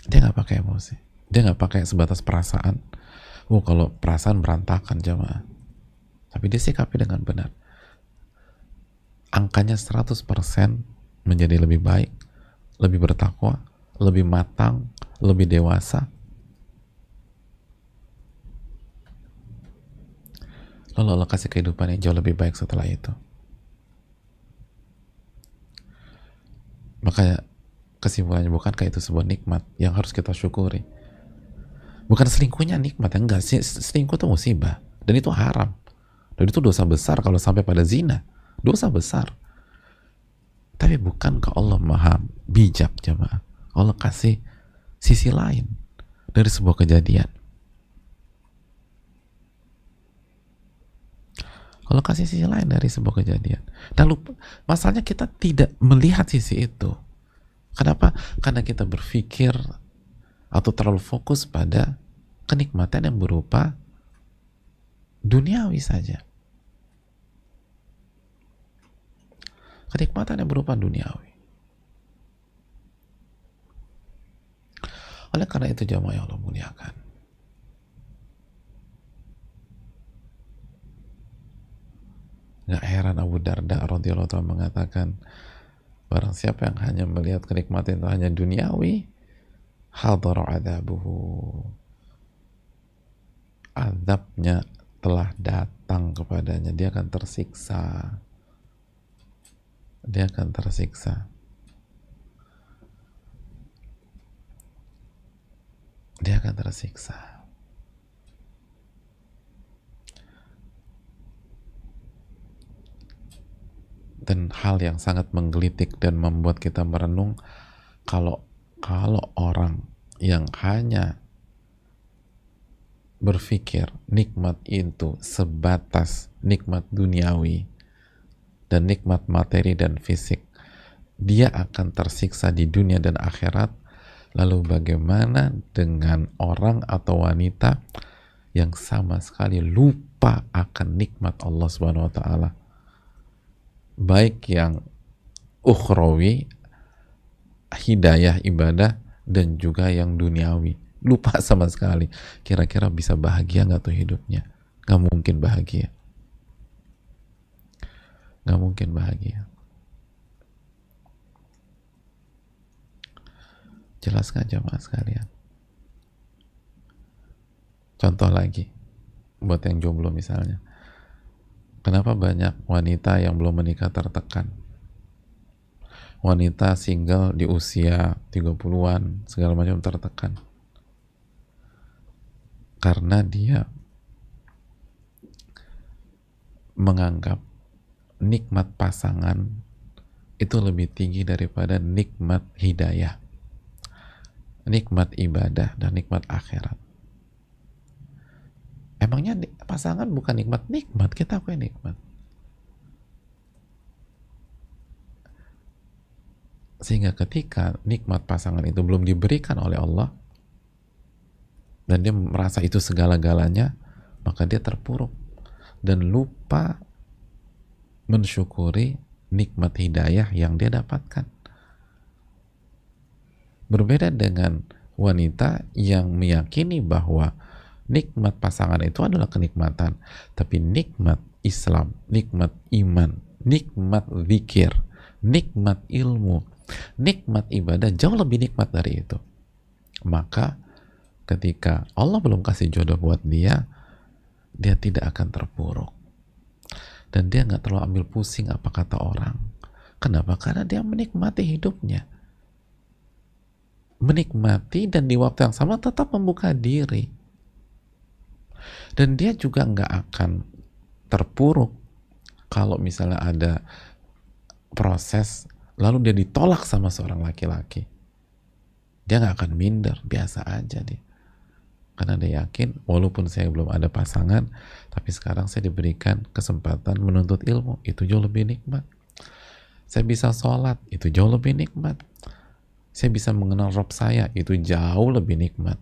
dia nggak pakai emosi, dia nggak pakai sebatas perasaan. Kalau perasaan berantakan jamaah, tapi dia sikapi dengan benar, angkanya 100% menjadi lebih baik, lebih bertakwa, lebih matang, lebih dewasa. Lalu Allah kasih kehidupan yang jauh lebih baik setelah itu. Makanya kesimpulannya, bukankah itu sebuah nikmat yang harus kita syukuri? Bukan selingkuhnya nikmat, enggak sih, selingkuh itu musibah dan itu haram. Dan itu dosa besar kalau sampai pada zina. Dosa besar. Tapi bukankah Allah maha bijak jemaah? Allah kasih sisi lain dari sebuah kejadian. Allah kasih sisi lain dari sebuah kejadian. Dan lupa, masalahnya kita tidak melihat sisi itu. Kenapa? Karena kita berpikir atau terlalu fokus pada kenikmatan yang berupa duniawi saja. Kenikmatan yang berupa duniawi. Oleh karena itu jamaah yang Allah muliakan, nggak heran Abu Darda radhiyallahu ta'ala mengatakan, barang siapa yang hanya melihat kenikmatan itu hanya duniawi, hadara adzabuhu, azabnya telah datang kepadanya, dia akan tersiksa. Dia akan tersiksa. Dia akan tersiksa. Dan hal yang sangat menggelitik dan membuat kita merenung, kalau orang yang hanya berpikir nikmat itu sebatas nikmat duniawi dan nikmat materi dan fisik, dia akan tersiksa di dunia dan akhirat. Lalu bagaimana dengan orang atau wanita yang sama sekali lupa akan nikmat Allah Subhanahu wa taala, baik yang ukhrawi, hidayah ibadah, dan juga yang duniawi, lupa sama sekali. Kira-kira bisa bahagia nggak tuh hidupnya? Nggak mungkin bahagia. Nggak mungkin bahagia. Jelas nggak jamaah sekalian? Contoh lagi, buat yang jomblo misalnya, kenapa banyak wanita yang belum menikah tertekan? Wanita single di usia 30-an segala macam tertekan karena dia menganggap nikmat pasangan itu lebih tinggi daripada nikmat hidayah, nikmat ibadah, dan nikmat akhirat. Emangnya pasangan bukan nikmat? Nikmat, kita akui nikmat. Sehingga ketika nikmat pasangan itu belum diberikan oleh Allah dan dia merasa itu segala-galanya, maka dia terpuruk dan lupa mensyukuri nikmat hidayah yang dia dapatkan. Berbeda dengan wanita yang meyakini bahwa nikmat pasangan itu adalah kenikmatan, tapi nikmat Islam, nikmat iman, nikmat zikir, nikmat ilmu, nikmat ibadah jauh lebih nikmat dari itu. Maka ketika Allah belum kasih jodoh buat dia, dia tidak akan terpuruk. Dan dia nggak terlalu ambil pusing apa kata orang. Kenapa? Karena dia menikmati hidupnya. Menikmati dan di waktu yang sama tetap membuka diri. Dan dia juga nggak akan terpuruk kalau misalnya ada proses lalu dia ditolak sama seorang laki-laki. Dia nggak akan minder, biasa aja dia. Karena dia yakin, walaupun saya belum ada pasangan, tapi sekarang saya diberikan kesempatan menuntut ilmu, itu jauh lebih nikmat. Saya bisa sholat, itu jauh lebih nikmat. Saya bisa mengenal Rabb saya, itu jauh lebih nikmat.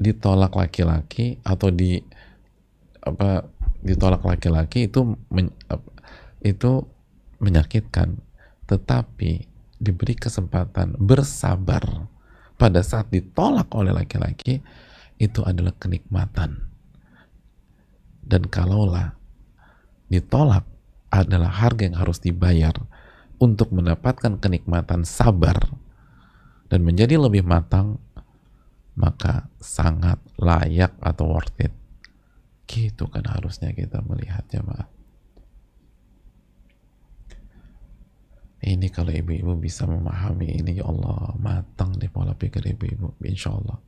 ditolak laki-laki atau apa ditolak laki-laki itu menyakitkan, tetapi diberi kesempatan bersabar pada saat ditolak oleh laki-laki itu adalah kenikmatan. Dan kalaulah ditolak adalah harga yang harus dibayar untuk mendapatkan kenikmatan sabar dan menjadi lebih matang, maka sangat layak atau worth it. Gitu kan harusnya kita melihat, jemaah. Ini kalau ibu-ibu bisa memahami ini, ya Allah, matang di pola pikir ibu-ibu, insya Allah.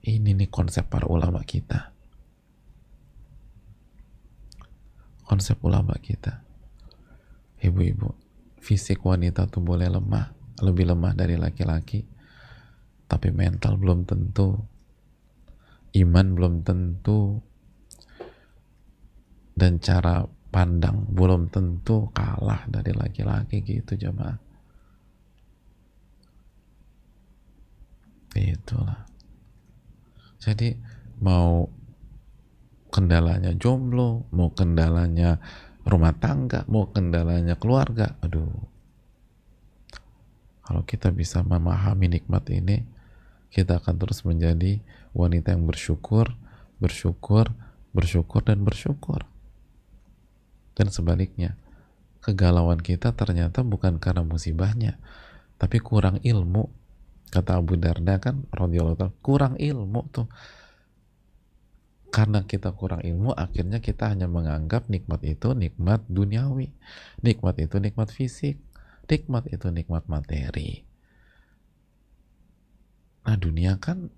Ini nih konsep para ulama kita. Konsep ulama kita. Ibu-ibu, fisik wanita tuh boleh lemah, lebih lemah dari laki-laki, tapi mental belum tentu, iman belum tentu, dan cara pandang belum tentu kalah dari laki-laki, gitu jemaah. Itulah. Jadi mau kendalanya jomblo, mau kendalanya rumah tangga, mau kendalanya keluarga, aduh, kalau kita bisa memahami nikmat ini, kita akan terus menjadi wanita yang bersyukur, bersyukur, bersyukur, dan bersyukur. Dan sebaliknya, kegalauan kita ternyata bukan karena musibahnya, tapi kurang ilmu. Kata Abu Darda kan, radhiyallahu ta'ala, kurang ilmu tuh. Karena kita kurang ilmu, akhirnya kita hanya menganggap nikmat itu nikmat duniawi, nikmat itu nikmat fisik, nikmat itu nikmat materi. Nah, dunia kan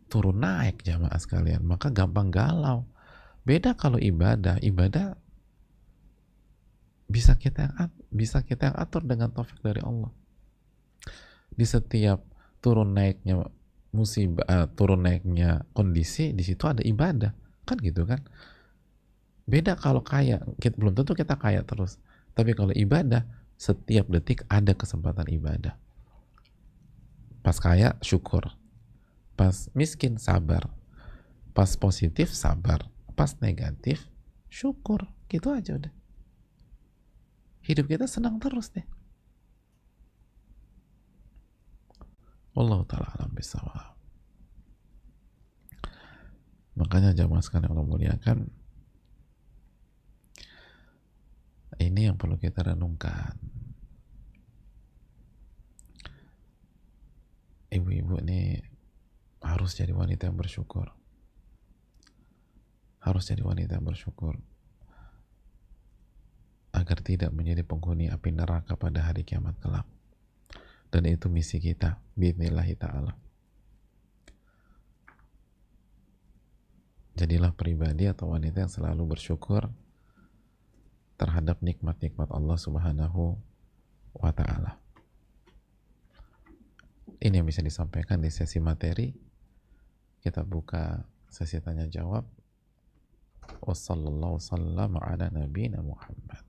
turun naik, jamaah sekalian, maka gampang galau. Beda kalau ibadah, ibadah bisa kita yang atur dengan taufik dari Allah. Di setiap turun naiknya musibah, turun naiknya kondisi, di situ ada ibadah, kan gitu kan. Beda kalau kaya, belum tentu kita kaya terus, tapi kalau ibadah, setiap detik ada kesempatan ibadah. Pas kaya syukur, pas miskin sabar, pas positif sabar, pas negatif syukur, gitu aja udah. Hidup kita senang terus deh. Wallahu ta'ala alam bisawab. Makanya jamaah sekalian Allah muliakan, ini yang perlu kita renungkan. Ibu-ibu ini harus jadi wanita yang bersyukur. Harus jadi wanita yang bersyukur agar tidak menjadi penghuni api neraka pada hari kiamat kelak. Dan itu misi kita, biidnillahi ta'ala. Jadilah pribadi atau wanita yang selalu bersyukur terhadap nikmat-nikmat Allah Subhanahu wa ta'ala. Ini yang bisa disampaikan di sesi materi. Kita buka sesi tanya jawab. Wassallallahu sallam ala nabiyina Muhammad.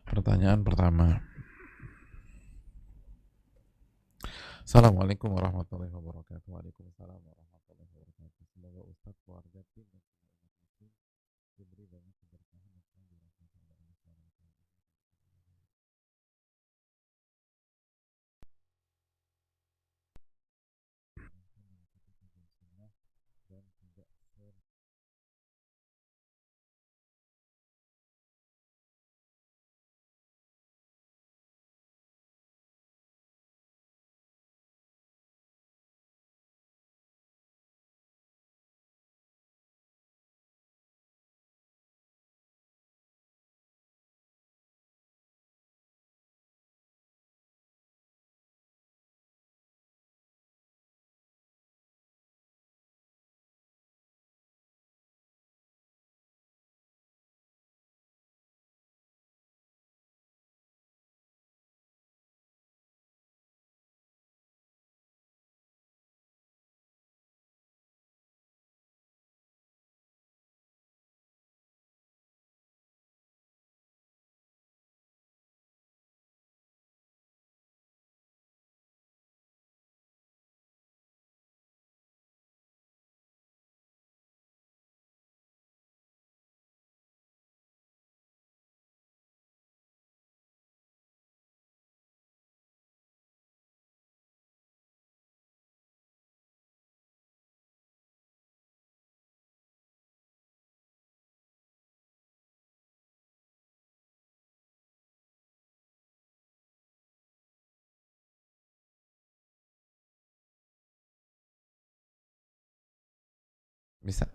Pertanyaan pertama. Assalamualaikum warahmatullahi wabarakatuh. Waalaikumsalam warahmatullahi wabarakatuh. Semoga Ustadz, keluarga, tim, dan seluruh umat muslim diberi banyak keberkahan dan dirahmati oleh Allah Subhanahu wa taala. Dan tidak Bisa.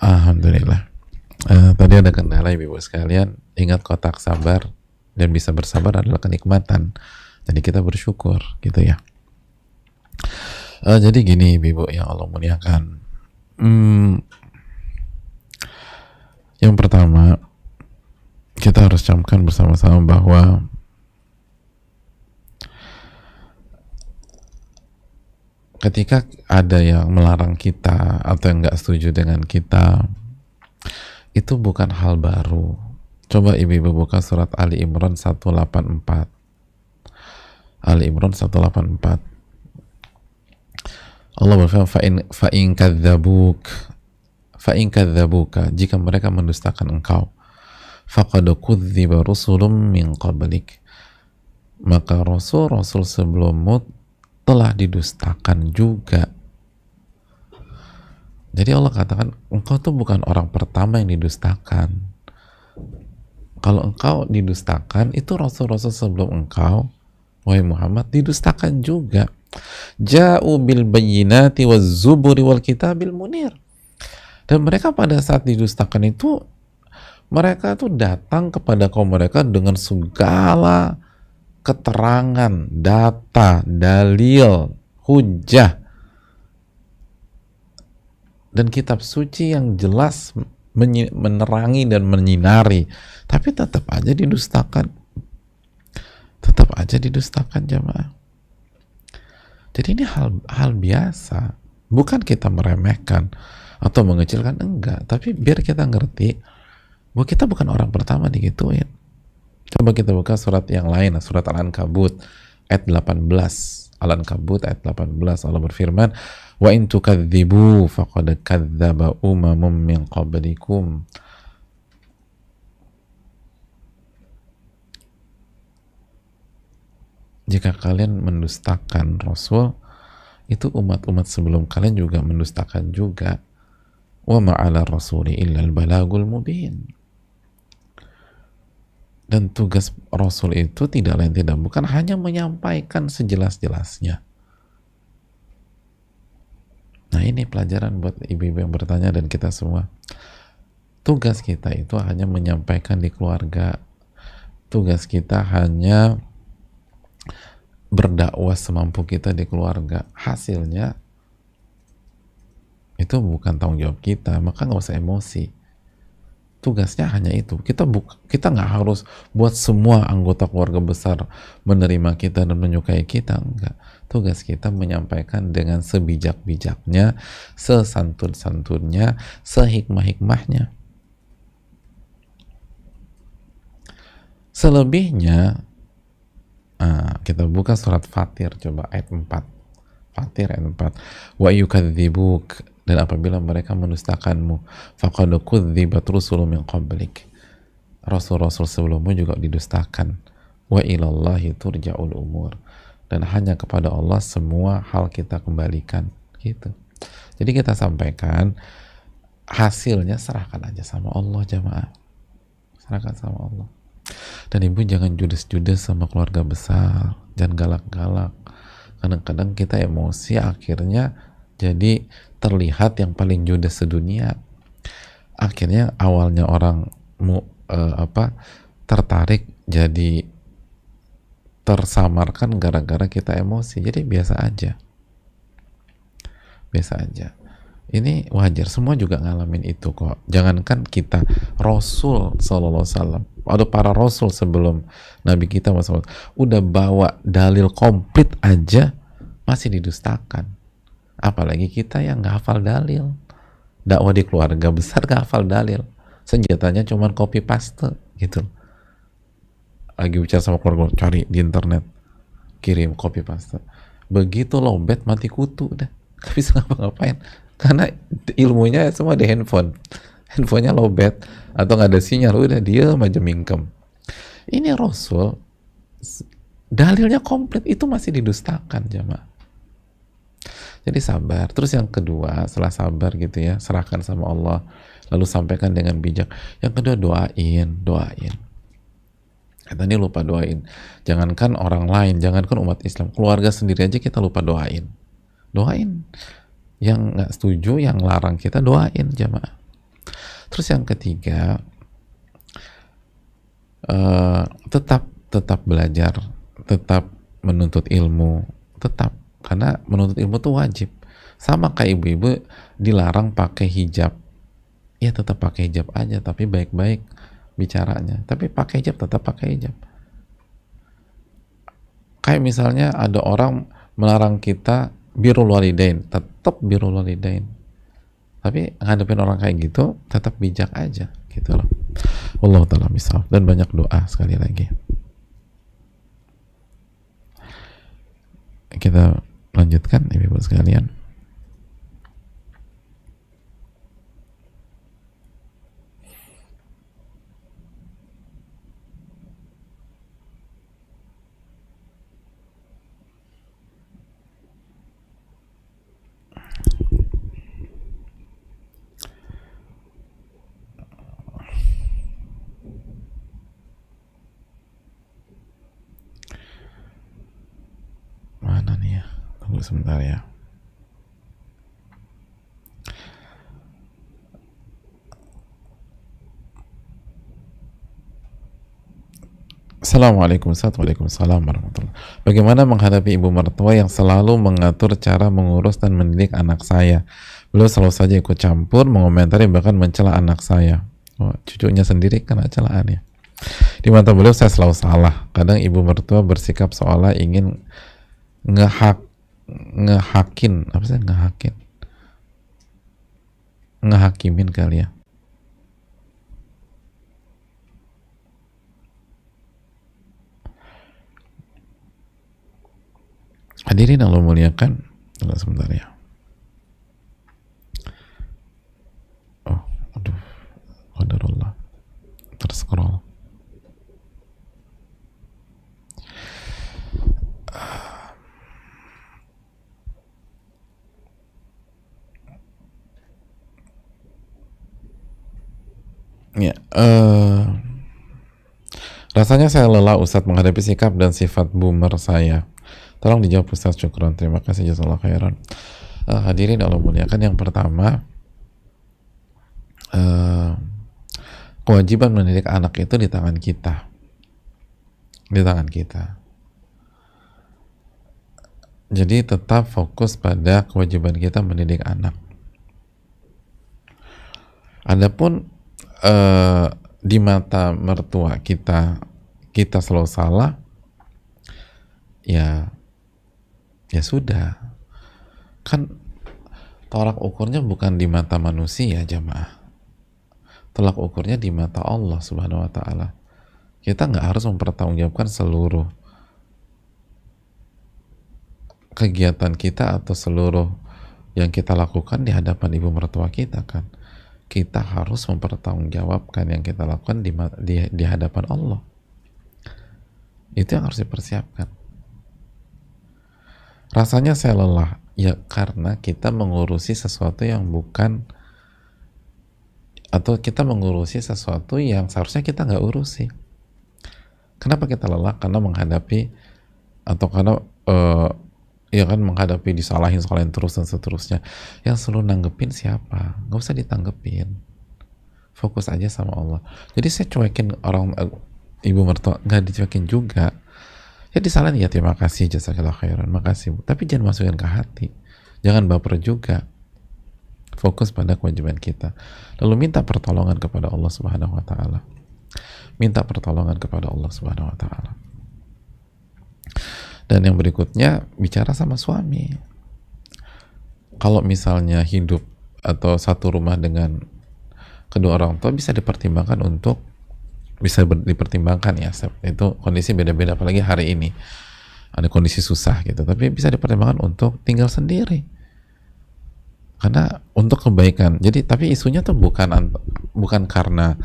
Alhamdulillah. Tadi ada kendala ibu sekalian. Ingat kotak sabar dan bisa bersabar adalah kenikmatan. Jadi kita bersyukur gitu ya. Jadi gini ibu yang Allah muliakan. Yang pertama kita harus camkan bersama-sama bahwa ketika ada yang melarang kita atau yang nggak setuju dengan kita, itu bukan hal baru. Coba ibu-ibu buka surat Ali Imran 184. Ali Imran 184. Allah berfirman, fa'in kadzabuka, jika mereka mendustakan engkau, faqad kudziba rusulun min qablik, maka rasul-rasul sebelummu telah didustakan juga. Jadi Allah katakan engkau tuh bukan orang pertama yang didustakan. Kalau engkau didustakan, itu rasul-rasul sebelum engkau, wahai Muhammad, didustakan juga. Ja'u bil bayyinati waz zuburi wal kitabil munir. Dan mereka pada saat didustakan itu, mereka tuh datang kepada kaum mereka dengan segala keterangan, data, dalil, hujah, dan kitab suci yang jelas menerangi dan menyinari, tapi tetap aja didustakan. Tetap aja didustakan jamaah. Jadi ini hal biasa, bukan kita meremehkan atau mengecilkan, enggak, tapi biar kita ngerti bahwa kita bukan orang pertama digituin. Coba kita buka surat yang lain, surat Al-Ankabut ayat 18. Al-Ankabut ayat 18, Allah berfirman, wa in tukadzibu faqad kadzdzaba umamum min qablikum. Jika kalian mendustakan Rasul, itu umat-umat sebelum kalian juga mendustakan juga. Wa ma'ala rasuli illal balagul mubin. Dan tugas Rasul itu tidak lain tidak bukan hanya menyampaikan sejelas-jelasnya. Nah ini pelajaran buat ibu-ibu yang bertanya dan kita semua. Tugas kita itu hanya menyampaikan di keluarga. Tugas kita hanya berdakwah semampu kita di keluarga. Hasilnya itu bukan tanggung jawab kita, maka nggak usah emosi. Tugasnya hanya itu. Kita nggak harus buat semua anggota keluarga besar menerima kita dan menyukai kita, enggak. Tugas kita menyampaikan dengan sebijak-bijaknya, sesantun-santunnya, sehikmah-hikmahnya. Selebihnya, kita buka surat Fatir, coba ayat 4. Fatir ayat 4. Wa yukadzibuk, dan apabila mereka mendustakanmu, faqad kudzibat rusulun min qablik, rasul-rasul sebelummu juga didustakan. Wa ilallahi turja'ul umur, dan hanya kepada Allah semua hal kita kembalikan, gitu. Jadi kita sampaikan, hasilnya serahkan aja sama Allah jamaah. Serahkan sama Allah. Dan ibu jangan judes-judes sama keluarga besar, jangan galak-galak. Kadang-kadang kita emosi, akhirnya jadi terlihat yang paling judes sedunia. Akhirnya awalnya orang tertarik jadi tersamarkan gara-gara kita emosi. Jadi biasa aja. Biasa aja. Ini wajar, semua juga ngalamin itu kok. Jangankan kita, Rasul Sallallahu Alaihi Wasallam, ada para Rasul sebelum Nabi kita Muhammad udah bawa dalil komplit aja masih didustakan. Apalagi kita yang nggak hafal dalil. Dakwah di keluarga besar nggak hafal dalil. Senjatanya cuma copy paste gitu. Lagi bicara sama keluarga, cari di internet, kirim copy paste. Begitu lobet mati kutu udah. Gak bisa ngapa-ngapain. Karena ilmunya semua di handphone. Handphonenya lowbat atau nggak ada sinyal, udah diam aja mingkem. Ini Rasul dalilnya komplit, itu masih didustakan jamaah. Jadi sabar. Terus yang kedua, setelah sabar gitu ya, serahkan sama Allah, lalu sampaikan dengan bijak. Yang kedua, doain. Tadi lupa doain. Jangankan orang lain, jangankan umat Islam, keluarga sendiri aja kita lupa doain. Yang nggak setuju, yang larang kita doain jamaah. Terus yang ketiga, tetap belajar, tetap menuntut ilmu, tetap, karena menuntut ilmu itu wajib. Sama kayak ibu-ibu dilarang pakai hijab, ya tetap pakai hijab aja, tapi baik-baik bicaranya. Tapi pakai hijab, tetap pakai hijab. Kayak misalnya ada orang melarang kita birrul walidain, tetap birrul walidain. Tapi ngadepin orang kayak gitu, tetap bijak aja, gitu loh. Wallahu ta'ala misal. Dan banyak doa sekali lagi. Kita lanjutkan, ibu-ibu sekalian. Mana nih ya? Tunggu sebentar ya. Assalamualaikum warahmatullahi. Bagaimana menghadapi ibu mertua yang selalu mengatur cara mengurus dan mendidik anak saya? Beliau selalu saja ikut campur, mengomentari, bahkan mencela anak saya. Oh, cucunya sendiri kena celaan ya. Di mata beliau saya selalu salah. Kadang ibu mertua bersikap seolah ingin ngehakimin kali ya. Hadirin Allah muliakan. Tunggu sebentar ya. Oh, aduh, qadarullah, terscroll. Ya, rasanya saya lelah Ustadz menghadapi sikap dan sifat boomer saya. Tolong dijawab Ustadz, syukron. Terima kasih, jazakallahu khairan. Hadirin Allah muliakan, yang pertama, kewajiban mendidik anak itu di tangan kita. Di tangan kita. Jadi tetap fokus pada kewajiban kita mendidik anak. Adapun di mata mertua kita selalu salah, ya sudah, kan tolak ukurnya bukan di mata manusia jamaah, tolak ukurnya di mata Allah subhanahu wa ta'ala. Kita nggak harus mempertanggungjawabkan seluruh kegiatan kita atau seluruh yang kita lakukan di hadapan ibu mertua kita kan. Kita harus mempertanggungjawabkan yang kita lakukan di hadapan Allah. Itu yang harus dipersiapkan. Rasanya saya lelah, ya karena kita mengurusi sesuatu yang bukan, atau kita mengurusi sesuatu yang seharusnya kita nggak urusi. Kenapa kita lelah? Karena menghadapi, atau karena ya kan, menghadapi disalahin terus dan seterusnya. Yang selalu nanggepin siapa? Nggak usah ditanggepin, fokus aja sama Allah. Jadi saya cuekin orang ibu mertua, nggak dicuekin juga ya, disalahin ya terima kasih, jazakallahu khairan, makasih, tapi jangan masukin ke hati, jangan baper juga. Fokus pada kewajiban kita, lalu minta pertolongan kepada Allah subhanahu wa ta'ala, minta pertolongan kepada Allah subhanahu wa ta'ala. Dan yang berikutnya, bicara sama suami. Kalau misalnya hidup atau satu rumah dengan kedua orang tua, bisa dipertimbangkan ya, itu kondisi beda-beda, apalagi hari ini ada kondisi susah gitu, tapi bisa dipertimbangkan untuk tinggal sendiri karena untuk kebaikan. Jadi tapi isunya tuh bukan karena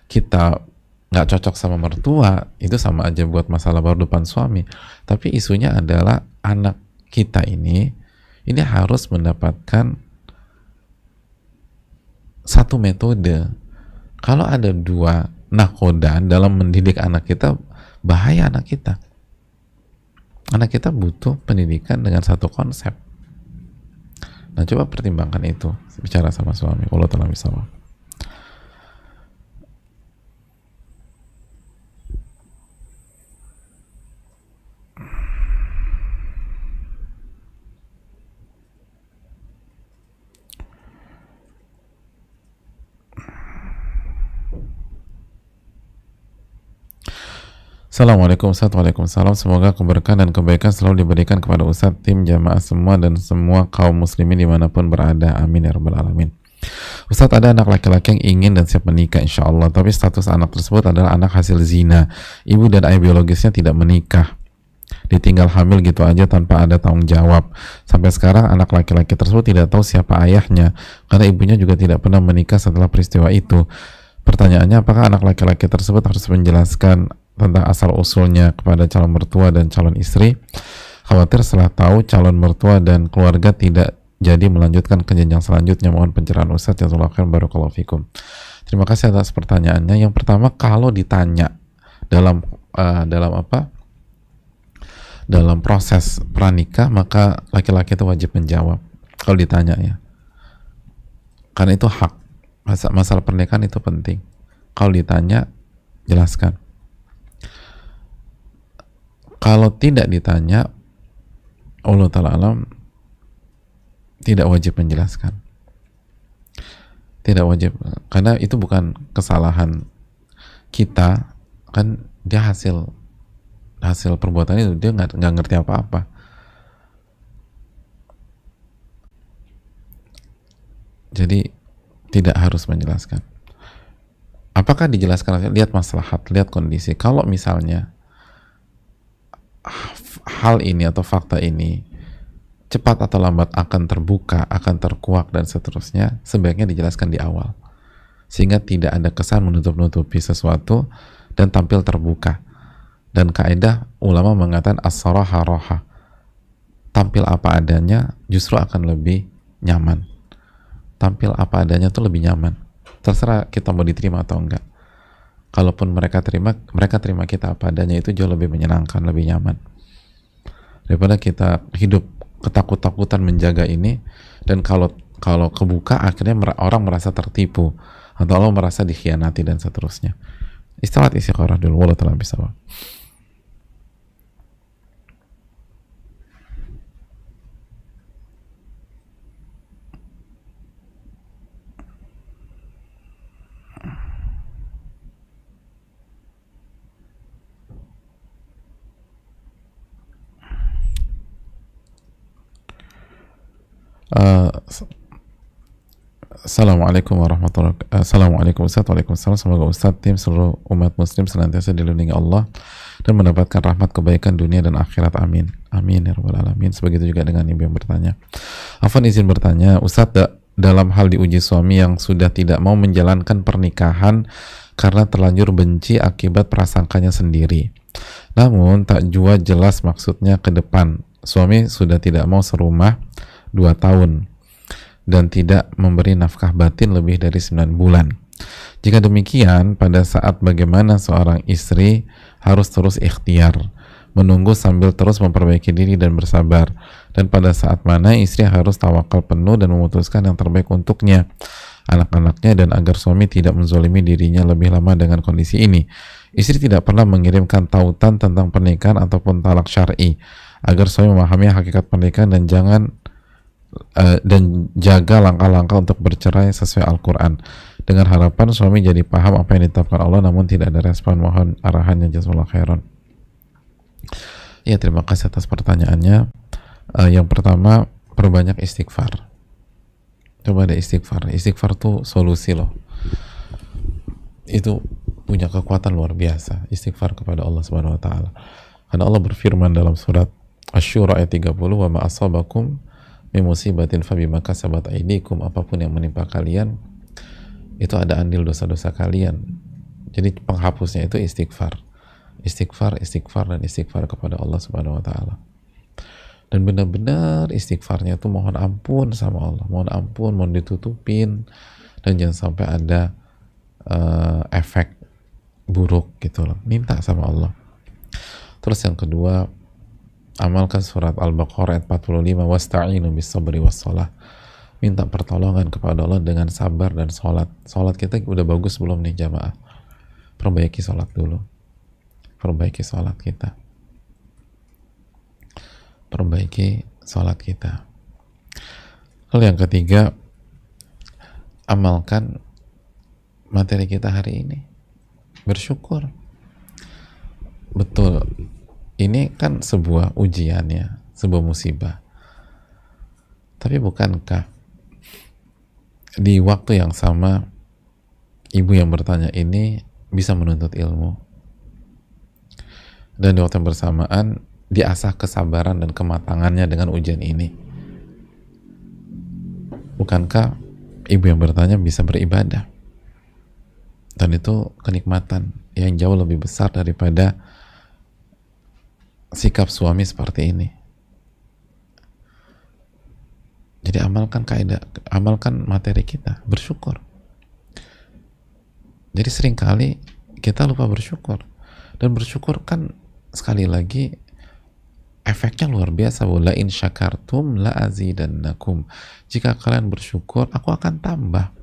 kita nggak cocok sama mertua, itu sama aja buat masalah baru depan suami, tapi isunya adalah anak kita ini harus mendapatkan satu metode. Kalau ada dua nakoda dalam mendidik anak kita, bahaya anak kita. Anak kita butuh pendidikan dengan satu konsep. Nah, coba pertimbangkan itu, bicara sama suami. Allah ta'ala bisawab. Assalamualaikum Ustaz. Waalaikumsalam. Semoga keberkahan dan kebaikan selalu diberikan kepada Ustaz, tim jamaah semua, dan semua kaum muslimin dimanapun berada. Amin ya rabbal alamin. Ustaz, ada anak laki-laki yang ingin dan siap menikah insya Allah, tapi status anak tersebut adalah anak hasil zina. Ibu dan ayah biologisnya tidak menikah, ditinggal hamil gitu aja tanpa ada tanggung jawab. Sampai sekarang anak laki-laki tersebut tidak tahu siapa ayahnya, karena ibunya juga tidak pernah menikah setelah peristiwa itu. Pertanyaannya, apakah anak laki-laki tersebut harus menjelaskan tentang asal-usulnya kepada calon mertua dan calon istri? Khawatir setelah tahu calon mertua dan keluarga tidak jadi melanjutkan ke jenjang selanjutnya. Mohon pencerahan Ustaz. Jazakallahu khairan, barakallahu fikum. Terima kasih atas pertanyaannya. Yang pertama, kalau ditanya dalam dalam proses pranikah, maka laki-laki itu wajib menjawab kalau ditanya, ya, karena itu hak. Masalah pernikahan itu penting. Kalau ditanya, jelaskan. Kalau tidak ditanya, Allah ta'ala alam, tidak wajib menjelaskan. Tidak wajib, karena itu bukan kesalahan kita, kan dia hasil perbuatan itu, dia nggak ngerti apa-apa. Jadi tidak harus menjelaskan. Apakah dijelaskan? Lihat maslahat, lihat kondisi. Kalau misalnya hal ini atau fakta ini cepat atau lambat akan terbuka, akan terkuak dan seterusnya, sebaiknya dijelaskan di awal, sehingga tidak ada kesan menutup-nutupi sesuatu dan tampil terbuka. Dan kaidah ulama mengatakan as-saraha raha, tampil apa adanya justru akan lebih nyaman. Tampil apa adanya tuh lebih nyaman, terserah kita mau diterima atau enggak. Kalaupun mereka terima kita apa adanya, itu jauh lebih menyenangkan, lebih nyaman daripada kita hidup ketakut-takutan menjaga ini, dan kalau kebuka akhirnya orang merasa tertipu atau Allah merasa dikhianati dan seterusnya. Istirahat, istiqarah dulu. Wallahu ta'ala bisawab. Assalamualaikum warahmatullahi wabarakatuh. Assalamualaikum Ustaz. Waalaikumsalam. Semoga Ustaz, tim, seluruh umat muslim senantiasa dilindungi Allah dan mendapatkan rahmat kebaikan dunia dan akhirat. Amin. Amin ya rabbal alamin. Sebegitu juga dengan ibu yang bertanya. Afwan, izin bertanya, Ustaz, dalam hal diuji suami yang sudah tidak mau menjalankan pernikahan karena terlanjur benci akibat prasangkanya sendiri, namun tak jua jelas maksudnya ke depan. Suami sudah tidak mau serumah 2 tahun dan tidak memberi nafkah batin lebih dari 9 bulan. Jika demikian, pada saat bagaimana seorang istri harus terus ikhtiar, menunggu sambil terus memperbaiki diri dan bersabar, dan pada saat mana istri harus tawakal penuh dan memutuskan yang terbaik untuknya, anak-anaknya, dan agar suami tidak menzolimi dirinya lebih lama dengan kondisi ini. Istri tidak pernah mengirimkan tautan tentang pernikahan ataupun talak syar'i, agar suami memahami hakikat pernikahan dan jaga langkah-langkah untuk bercerai sesuai Al-Quran, dengan harapan suami jadi paham apa yang ditetapkan Allah. Namun tidak ada respon. Mohon arahannya, jazakallahu khairan. Ya, terima kasih atas pertanyaannya. Yang pertama, perbanyak istighfar. Coba ada istighfar. Istighfar tuh solusi loh. Itu punya kekuatan luar biasa, istighfar kepada Allah Subhanahu wa taala. Karena Allah berfirman dalam surat Asy-Syura ayat 30, "Wa ma asabakum min musibatin fabima kasabat aydikum," apapun yang menimpa kalian itu ada andil dosa-dosa kalian. Jadi penghapusnya itu istighfar. Istighfar dan istighfar kepada Allah Subhanahu wa taala. Dan benar-benar istighfarnya itu mohon ampun sama Allah, mohon ampun, mohon ditutupin, dan jangan sampai ada efek buruk gitu loh. Minta sama Allah. Terus yang kedua, amalkan surat Al-Baqarah ayat 45, wasta'inu bis sabri was shalah. minta pertolongan kepada Allah dengan sabar dan sholat. Sholat kita udah bagus belum nih jamaah? Perbaiki sholat dulu. Perbaiki sholat kita. Perbaiki sholat kita. Lalu yang ketiga, amalkan materi kita hari ini. Bersyukur. Betul, ini kan sebuah ujian ya, sebuah musibah. Tapi bukankah di waktu yang sama ibu yang bertanya ini bisa menuntut ilmu, dan di waktu yang bersamaan diasah kesabaran dan kematangannya dengan ujian ini? Bukankah ibu yang bertanya bisa beribadah, dan itu kenikmatan yang jauh lebih besar daripada sikap suami seperti ini? Jadi amalkan kaidah, amalkan materi kita, bersyukur. Jadi seringkali kita lupa bersyukur, dan bersyukur kan sekali lagi efeknya luar biasa. La in syakartum la azidannakum. Jika kalian bersyukur, aku akan tambah.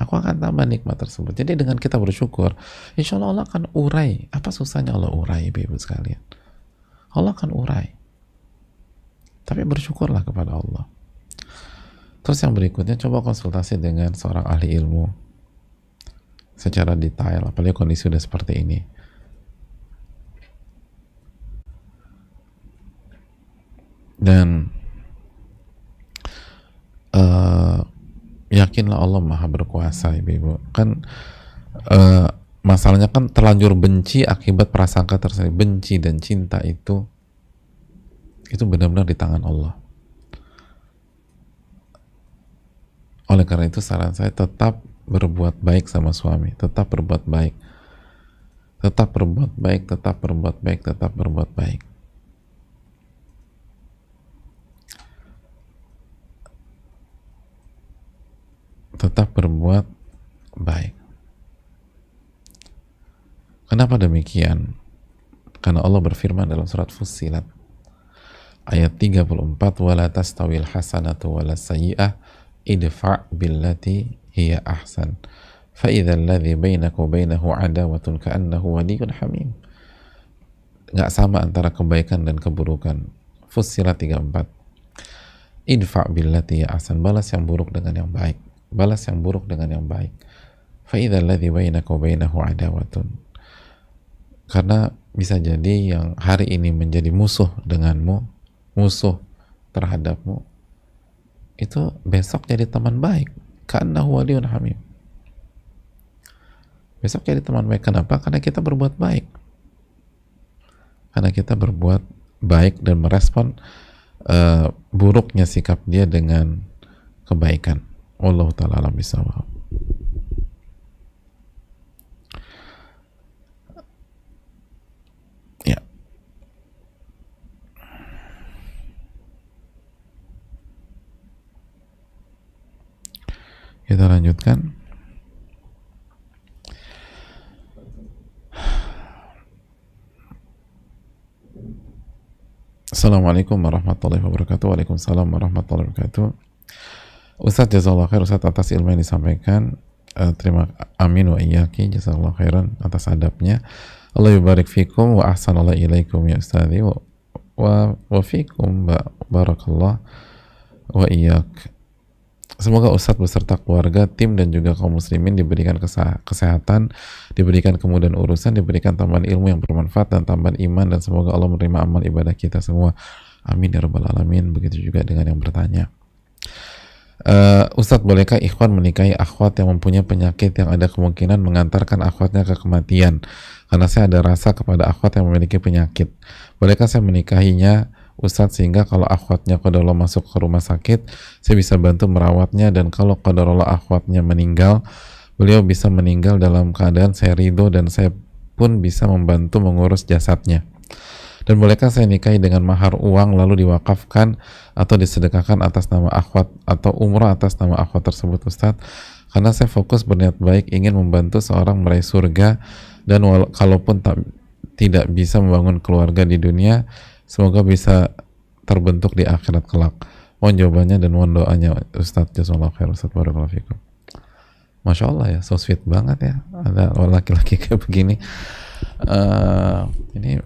Aku akan tambah nikmat tersebut. Jadi dengan kita bersyukur, insya Allah Allah akan urai. Apa susahnya Allah urai, ibu sekalian? Allah akan urai. Tapi bersyukurlah kepada Allah. Terus yang berikutnya, coba konsultasi dengan seorang ahli ilmu secara detail, apalagi kondisi sudah seperti ini. Dan yakinlah Allah maha berkuasa, ibu-ibu. Kan masalahnya kan terlanjur benci akibat prasangka tersendiri. Benci dan cinta itu benar-benar di tangan Allah. Oleh karena itu saran saya, tetap berbuat baik sama suami, tetap berbuat baik, tetap berbuat baik, tetap berbuat baik, tetap berbuat baik. Tetap berbuat baik. Kenapa demikian? Karena Allah berfirman dalam surat Fussilat ayat 34, wala tastawil hasanatu wala sayyi'ah idfa' billati hiya ahsan fa idzal ladzi bainaka wa bainahu adawatun ka'annahu waliyyun hamim. Nggak sama antara kebaikan dan keburukan. Fussilat 34. Idfa' billati hiya ahsan, balas yang buruk dengan yang baik. Balas yang buruk dengan yang baik. Fa idzal ladzi bainaka wa bainahu adawatun. Karena bisa jadi yang hari ini menjadi musuh denganmu, musuh terhadapmu, itu besok jadi teman baik. Ka'annahu waliyyun hamim. Besok jadi teman baik. Kenapa? Karena kita berbuat baik. Karena kita berbuat baik dan merespon buruknya sikap dia dengan kebaikan. Wallahu ta'ala alam bisawab. Ya. Kita lanjutkan. Assalamualaikum warahmatullahi wabarakatuh. Waalaikumsalam warahmatullahi wabarakatuh. Ustadz jazakallah khair Ustadz atas ilmu yang disampaikan. Terima amin wa iyyaki, jazakallah khairan atas adabnya. Allah yubarik fikum wa ahsanallahu ilaikum ya ustadzi wa fikum barakallah wa iyyak. Semoga Ustadz beserta keluarga, tim dan juga kaum muslimin diberikan kesehatan, diberikan kemudahan urusan, diberikan tambahan ilmu yang bermanfaat dan tambahan iman, dan semoga Allah menerima amal ibadah kita semua. Amin ya rabbal alamin. Begitu juga dengan yang bertanya. Ustadz, bolehkah ikhwan menikahi akhwat yang mempunyai penyakit yang ada kemungkinan mengantarkan akhwatnya ke kematian? Karena saya ada rasa kepada akhwat yang memiliki penyakit. Bolehkah saya menikahinya Ustadz, sehingga kalau akhwatnya qadarullah masuk ke rumah sakit, saya bisa bantu merawatnya, dan kalau qadarullah akhwatnya meninggal, beliau bisa meninggal dalam keadaan saya ridho dan saya pun bisa membantu mengurus jasadnya. Dan bolehkah saya nikahi dengan mahar uang lalu diwakafkan atau disedekahkan atas nama akhwat, atau umrah atas nama akhwat tersebut Ustadz? Karena saya fokus berniat baik ingin membantu seorang meraih surga, dan kalaupun tidak bisa membangun keluarga di dunia, semoga bisa terbentuk di akhirat kelak. Mohon jawabannya dan mohon doanya Ustadz. Jazakallahu khair Ustadz, barakallahu fikum. Masya Allah ya, so sweet banget ya ada laki-laki kayak begini. Ini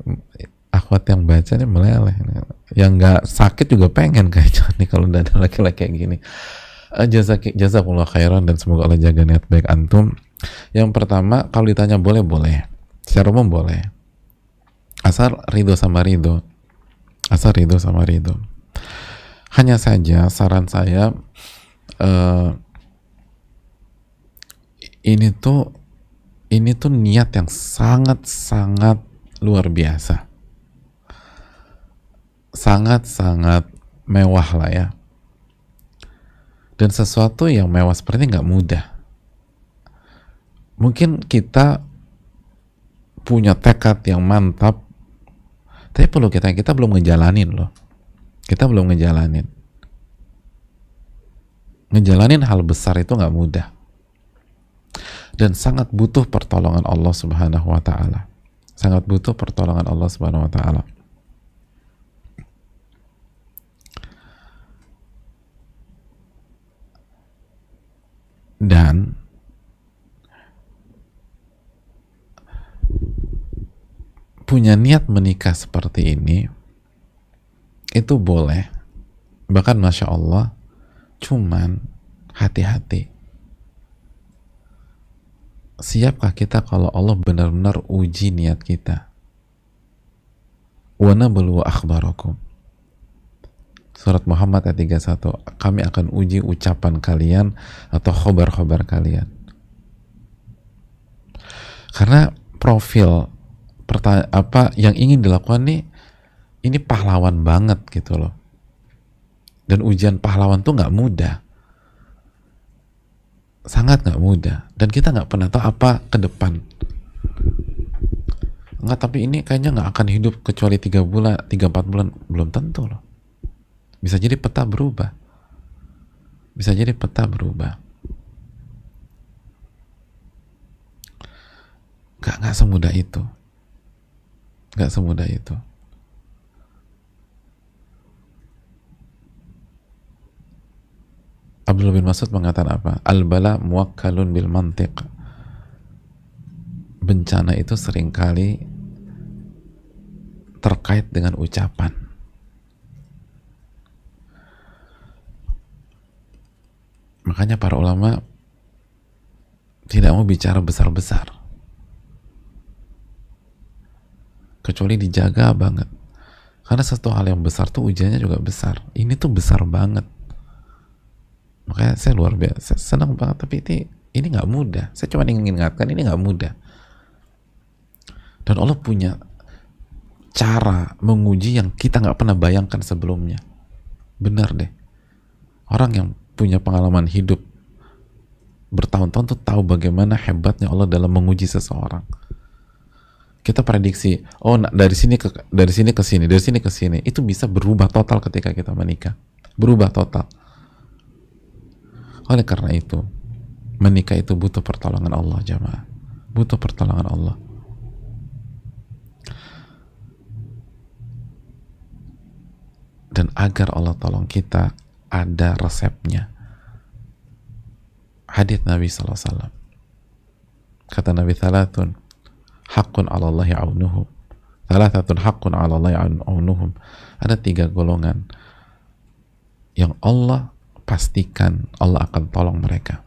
akhwat yang baca nih meleleh, yang nggak sakit juga pengen kayaknya nih kalau udah ada laki-laki kayak gini. Jazakumullah khairan dan semoga Allah jaga niat baik antum. Yang pertama, kalau ditanya boleh, secara umum boleh, asal ridho sama ridho, hanya saja saran saya, ini tuh niat yang sangat luar biasa, sangat mewah lah ya, dan sesuatu yang mewah seperti ini nggak mudah. Mungkin kita punya tekad yang mantap, tapi perlu kita belum ngejalanin loh. Kita belum ngejalanin hal besar itu nggak mudah, dan sangat butuh pertolongan Allah Subhanahu wa Ta'ala. Sangat butuh pertolongan Allah Subhanahu wa Ta'ala. Dan punya niat menikah seperti ini itu boleh, bahkan Masya Allah, cuman hati-hati. Siapkah kita kalau Allah benar-benar uji niat kita? Wa nabluwa akhbarakum. Surat Muhammad ayat 31, kami akan uji ucapan kalian atau khobar-khobar kalian. Karena profil apa yang ingin dilakukan nih, ini pahlawan banget gitu loh. Dan ujian pahlawan tuh nggak mudah, sangat nggak mudah, dan kita nggak pernah tahu apa ke depan. Nggak, tapi ini kayaknya nggak akan hidup kecuali 3 bulan, 3-4 bulan, belum tentu loh. Bisa jadi peta berubah, nggak semudah itu, Abdullah bin Mas'ud mengatakan apa? Al-bala muwakkalun bil mantiq. Bencana itu seringkali terkait dengan ucapan. Makanya para ulama tidak mau bicara besar-besar, kecuali dijaga banget. Karena satu hal yang besar tuh ujiannya juga besar. Ini tuh besar banget. Makanya saya luar biasa senang banget, tapi ini nggak mudah. Saya cuma ingin ingatkan, ini nggak mudah. Dan Allah punya cara menguji yang kita nggak pernah bayangkan sebelumnya. Benar deh. Orang yang punya pengalaman hidup bertahun-tahun tuh tahu bagaimana hebatnya Allah dalam menguji seseorang. Kita prediksi, oh dari sini ke sini, itu bisa berubah total ketika kita menikah. Berubah total. Oleh karena itu, menikah itu butuh pertolongan Allah, jamaah. Butuh pertolongan Allah. Dan agar Allah tolong kita, ada resepnya. Hadits Nabi SAW. Kata Nabi, Thalathun haqqun 'ala Allahi 'aunuhum. Thalathatun haqqun 'ala Allahi 'aunuhum. Ada 3 golongan yang Allah pastikan Allah akan tolong mereka.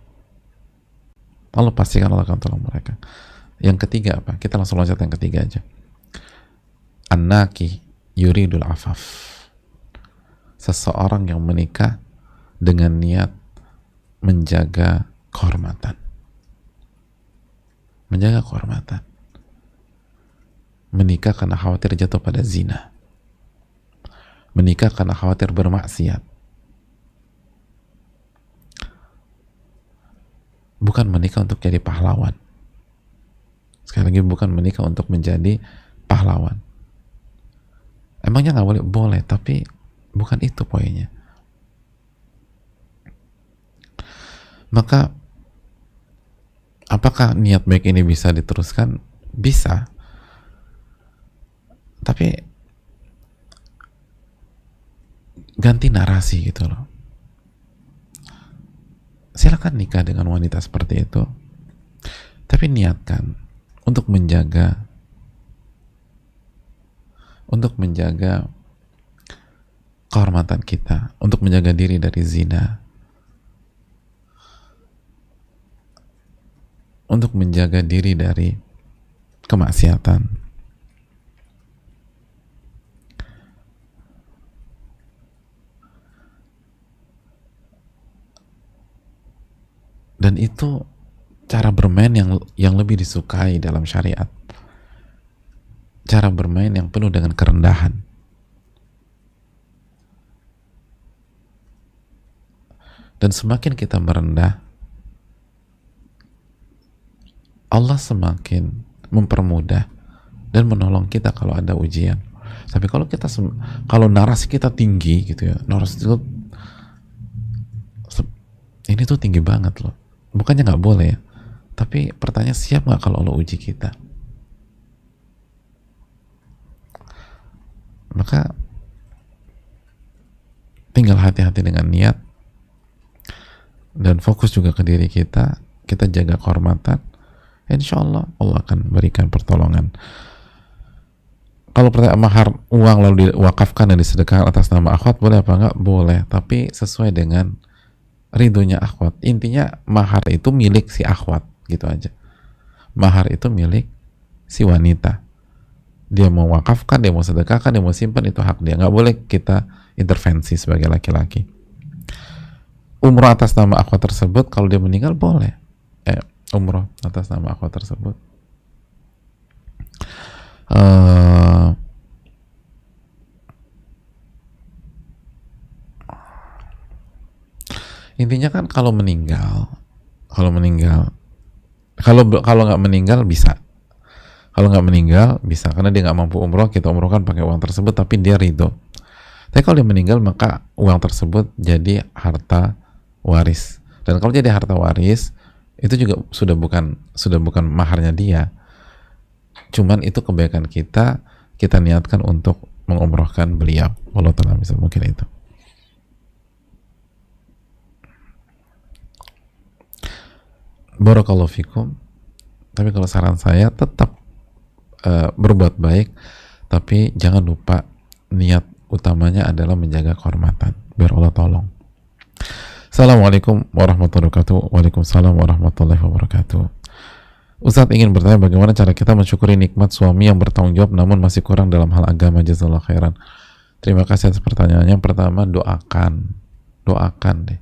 Allah pastikan Allah akan tolong mereka. Yang ketiga apa? Kita langsung loncat yang ketiga aja. An-naki yuridul afaf. Seseorang yang menikah dengan niat menjaga kehormatan. Menjaga kehormatan. Menikah karena khawatir jatuh pada zina. Menikah karena khawatir bermaksiat. Bukan menikah untuk jadi pahlawan. Sekali lagi, bukan menikah untuk menjadi pahlawan. Emangnya nggak boleh? Boleh, tapi bukan itu poinnya. Maka apakah niat baik ini bisa diteruskan? Bisa. Tapi ganti narasi gitu loh. silakan nikah dengan wanita seperti itu, tapi niatkan untuk menjaga kehormatan kita, untuk menjaga diri dari zina, untuk menjaga diri dari kemaksiatan. Dan itu cara bermain yang lebih disukai dalam syariat. Cara bermain yang penuh dengan kerendahan. Dan semakin kita merendah, Allah semakin mempermudah dan menolong kita kalau ada ujian. Tapi kalau narasi kita tinggi gitu ya, narasi itu ini tuh tinggi banget loh. Bukannya nggak boleh ya, tapi pertanyaan, siap nggak kalau Allah uji kita? Maka tinggal hati-hati dengan niat dan fokus juga ke diri kita. Kita jaga kehormatan, insya Allah Allah akan berikan pertolongan. Kalau pertanyaan mahar uang lalu diwakafkan dan disedekahkan atas nama akhwat, boleh apa enggak? Boleh, tapi sesuai dengan ridhonya akhwat. Intinya mahar itu milik si akhwat, gitu aja. Mahar itu milik si wanita. Dia mau wakafkan, dia mau sedekahkan, dia mau simpan, itu hak dia. Nggak boleh kita intervensi sebagai laki-laki. Umroh atas nama akhwat tersebut, kalau dia meninggal boleh. Umroh atas nama akhwat tersebut. Intinya kan kalau nggak meninggal bisa. Kalau nggak meninggal bisa, karena dia nggak mampu umroh, kita umrohkan pakai uang tersebut, tapi dia ridho. Tapi kalau dia meninggal, maka uang tersebut jadi harta waris. Dan kalau jadi harta waris, itu juga sudah bukan maharnya dia. Cuman itu kebaikan kita niatkan untuk mengumrohkan beliau. Allah Ta'ala bisa, mungkin itu. Barakallahu fikum. Tapi kalau saran saya tetap berbuat baik, tapi jangan lupa niat utamanya adalah menjaga kehormatan, biar Allah tolong. Assalamualaikum warahmatullahi wabarakatuh. Waalaikumsalam warahmatullahi wabarakatuh. Ustadz ingin bertanya, bagaimana cara kita mensyukuri nikmat suami yang bertanggung jawab namun masih kurang dalam hal agama? Jazakallahu khairan. Terima kasih atas pertanyaannya. Pertama, doakan deh.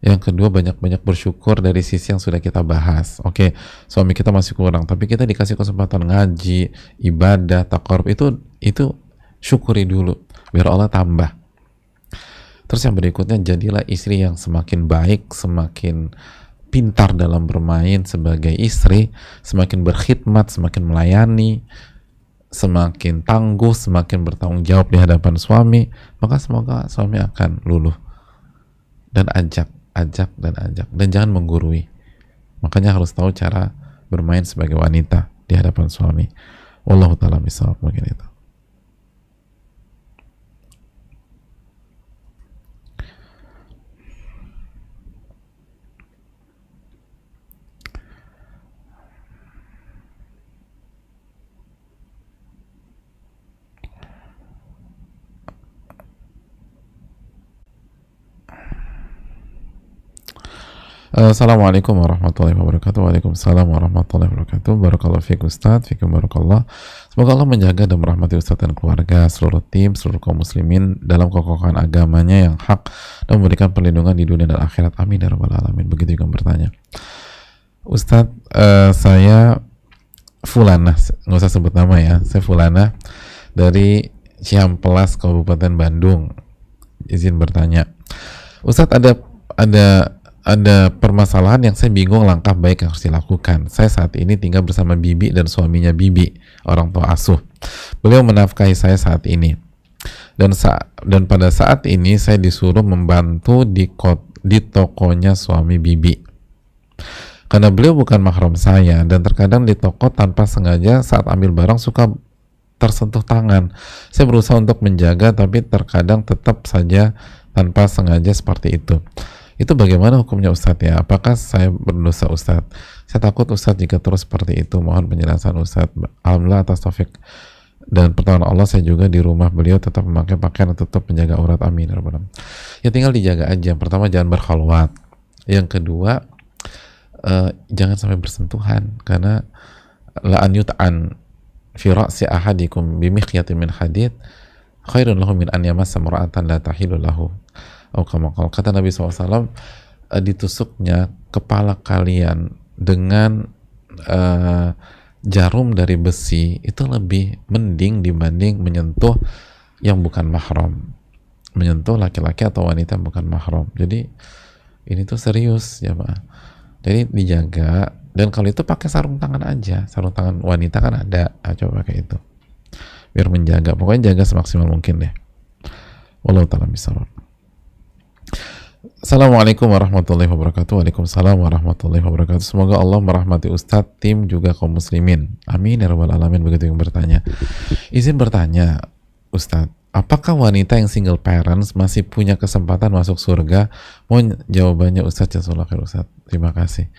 Yang kedua, banyak-banyak bersyukur dari sisi yang sudah kita bahas. Oke, suami kita masih kurang, tapi kita dikasih kesempatan ngaji, ibadah, taqarrub, itu syukuri dulu, biar Allah tambah. Terus yang berikutnya, jadilah istri yang semakin baik, semakin pintar dalam bermain sebagai istri, semakin berkhidmat, semakin melayani, semakin tangguh, semakin bertanggung jawab di hadapan suami, maka semoga suami akan luluh. Dan ajak, dan jangan menggurui. Makanya harus tahu cara bermain sebagai wanita di hadapan suami. Wallahu ta'ala bishawab, mungkin itu. Assalamualaikum warahmatullahi wabarakatuh. Waalaikumsalam warahmatullahi wabarakatuh. Barakallahu fiik Ustaz, fiikum barakallah. Semoga Allah menjaga dan merahmati Ustaz dan keluarga, seluruh tim, seluruh kaum muslimin dalam kokohan agamanya yang hak, dan memberikan perlindungan di dunia dan akhirat. Amin ya rabbal alamin. Begitu juga bertanya. Ustaz, saya Fulana, nggak usah sebut nama ya. Saya Fulana dari Cihampelas, Kabupaten Bandung. Izin bertanya. Ustaz, ada permasalahan yang saya bingung langkah baik yang harus dilakukan. Saya saat ini tinggal bersama bibi dan suaminya bibi, orang tua asuh. Beliau menafkahi saya saat ini. Dan pada saat ini saya disuruh membantu di tokonya suami bibi. Karena beliau bukan mahram saya, dan terkadang di toko tanpa sengaja saat ambil barang suka tersentuh tangan. Saya berusaha untuk menjaga, tapi terkadang tetap saja tanpa sengaja seperti itu. Itu bagaimana hukumnya Ustadz ya? Apakah saya berdosa Ustadz? Saya takut Ustadz jika terus seperti itu. Mohon penjelasan Ustadz. Alhamdulillah atas taufik dan pertolongan Allah, saya juga di rumah beliau tetap memakai pakaian dan tetap menjaga aurat. Amin. Ya tinggal dijaga aja. Pertama, jangan berkhalwat. Yang kedua, jangan sampai bersentuhan, karena la an yut'an fi ra'si ahadikum bimikhyatin min hadid khairun lahu min an yamassa mar'atan la tahilu lahu. Kata Nabi SAW, ditusuknya kepala kalian dengan jarum dari besi itu lebih mending dibanding menyentuh yang bukan mahram, menyentuh laki-laki atau wanita yang bukan mahram. Jadi ini tuh serius ya Pak. Jadi dijaga, dan kalau itu pakai sarung tangan aja, sarung tangan wanita kan ada, coba pakai itu biar menjaga. Pokoknya jaga semaksimal mungkin deh. Wallahu ta'ala bishawab. Assalamualaikum warahmatullahi wabarakatuh. Waalaikumsalam warahmatullahi wabarakatuh. Semoga Allah merahmati Ustadz, tim, juga kaum muslimin. Amin ya rabbal alamin. Begitu yang bertanya. Izin bertanya, Ustadz, apakah wanita yang single parents masih punya kesempatan masuk surga? Mohon jawabannya Ustadz. Jazakallahu khair Ustadz. Terima kasih.